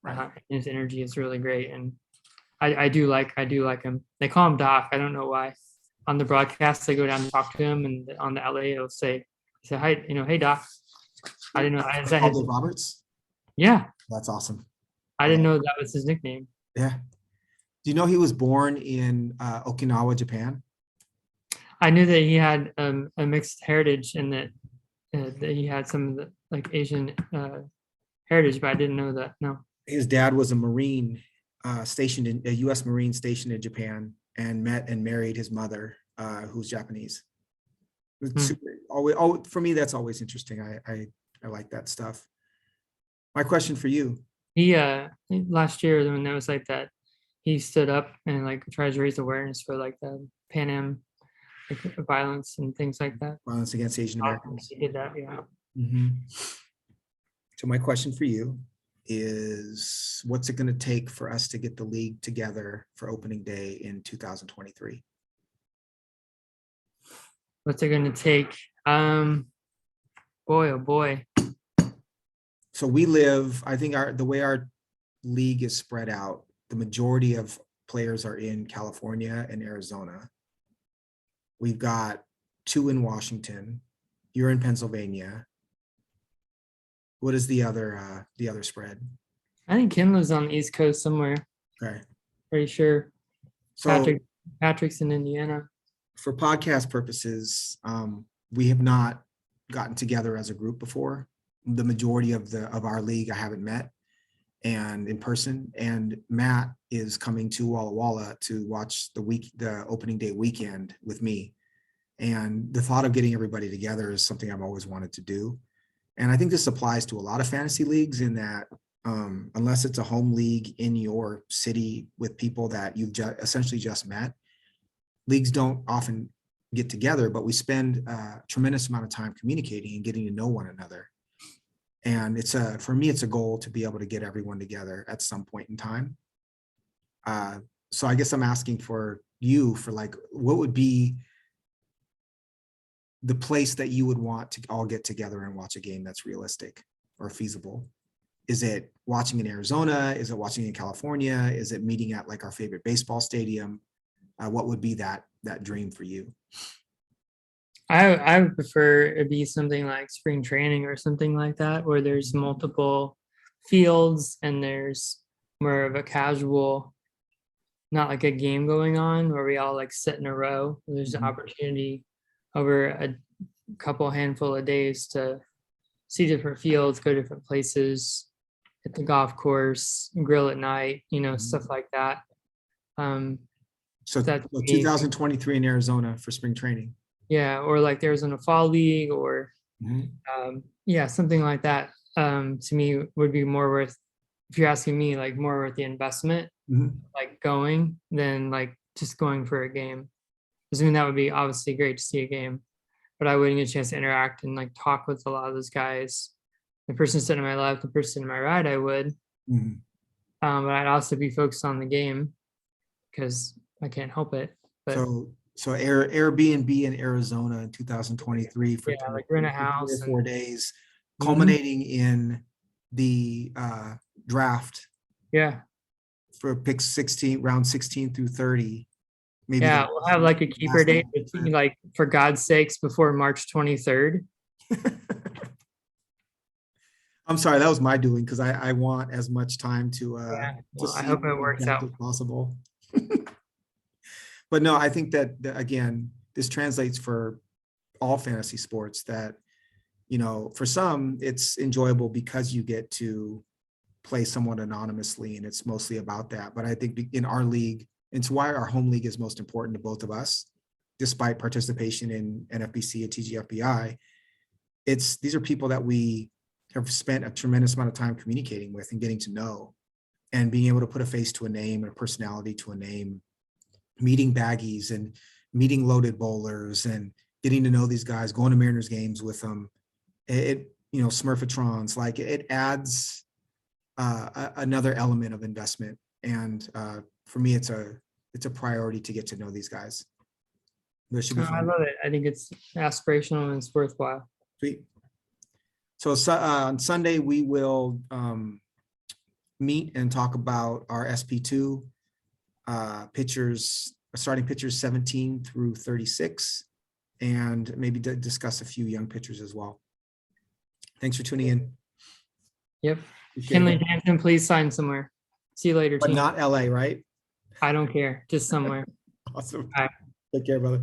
S1: Right.
S3: his energy is really great. And I do like him. They call him Doc. I don't know why. On the broadcast, they go down and talk to him, and on the LA, it'll say hi, hey Doc. I didn't know. Is that his?
S1: Aldo Roberts.
S3: Yeah.
S1: That's awesome.
S3: I didn't know that was his nickname.
S1: Yeah. Do you know he was born in Okinawa, Japan?
S3: I knew that he had a mixed heritage and that he had some of the like Asian heritage, but I didn't know that. No.
S1: His dad was a Marine stationed in a U.S. Marine stationed in Japan, and met and married his mother, who's Japanese. For me, that's always interesting. I like that stuff. My question for you.
S3: He last year when there was like that, he stood up and like tries to raise awareness for like the Pan Am like, violence and things like that.
S1: Violence against Asian Americans.
S3: He did that, yeah.
S1: Mm-hmm. So my question for you is, what's it going to take for us to get the league together for opening day in 2023?
S3: What's it going to take? Boy, oh boy.
S1: So we live, I think the way our league is spread out, the majority of players are in California and Arizona. We've got 2 in Washington. You're in Pennsylvania. What is the other spread?
S3: I think Kim lives on the East Coast somewhere.
S1: Okay.
S3: Pretty sure.
S1: So
S3: Patrick's in Indiana.
S1: For podcast purposes, we have not gotten together as a group before. The majority of our league I haven't met and in person. And Matt is coming to Walla Walla to watch the opening day weekend with me. And the thought of getting everybody together is something I've always wanted to do. And I think this applies to a lot of fantasy leagues in that unless it's a home league in your city with people that you've essentially just met, leagues don't often get together, but we spend a tremendous amount of time communicating and getting to know one another. And for me, it's a goal to be able to get everyone together at some point in time. So I guess I'm asking for you for like, what would be the place that you would want to all get together and watch a game that's realistic or feasible? Is it watching in Arizona? Is it watching in California? Is it meeting at like our favorite baseball stadium? What would be that dream for you?
S3: I would prefer it be something like spring training or something like that, where there's multiple fields and there's more of a casual, not like a game going on where we all like sit in a row. There's an opportunity over a couple handful of days to see different fields, go different places, hit the golf course, grill at night, stuff like that.
S1: So 2023 in Arizona for spring training.
S3: Yeah, or like the Arizona Fall League or something like that. To me would be more worth, if you're asking me, like more worth the investment, like going than like just going for a game. Because I mean, that would be obviously great to see a game, but I wouldn't get a chance to interact and like talk with a lot of those guys. The person sitting to my left, the person to my right, I would. But I'd also be focused on the game because I can't help it. But
S1: so Airbnb in Arizona in 2023 for
S3: like rent a house
S1: 4 days, culminating in the draft.
S3: Yeah.
S1: For picks 16, round 16 through 30. Maybe
S3: we'll have like a keeper date, like for God's sakes, before March 23rd.
S1: I'm sorry, that was my doing because I want as much time to
S3: I hope it works out
S1: as possible. But no, I think that again, this translates for all fantasy sports that, for some it's enjoyable because you get to play somewhat anonymously and it's mostly about that. But I think in our league, it's why our home league is most important to both of us, despite participation in NFBC and TGFBI. these are people that we have spent a tremendous amount of time communicating with and getting to know, and being able to put a face to a name and a personality to a name, meeting baggies and meeting loaded bowlers and getting to know these guys, going to Mariners games with them. Smurfatrons, like it adds another element of investment. And for me, it's a priority to get to know these guys. This should be
S3: I
S1: fun.
S3: love it. I think it's aspirational and it's worthwhile.
S1: Sweet. So on Sunday, we will meet and talk about our SP2 pitchers, starting pitchers 17 through 36, and maybe discuss a few young pitchers as well. Thanks for tuning in.
S3: Yep.
S1: Okay,
S3: Kinley Jansen, please sign somewhere. See you later,
S1: but
S3: team.
S1: not LA, right?
S3: I don't care. Just somewhere.
S1: Awesome.
S3: Bye.
S1: Take care, brother.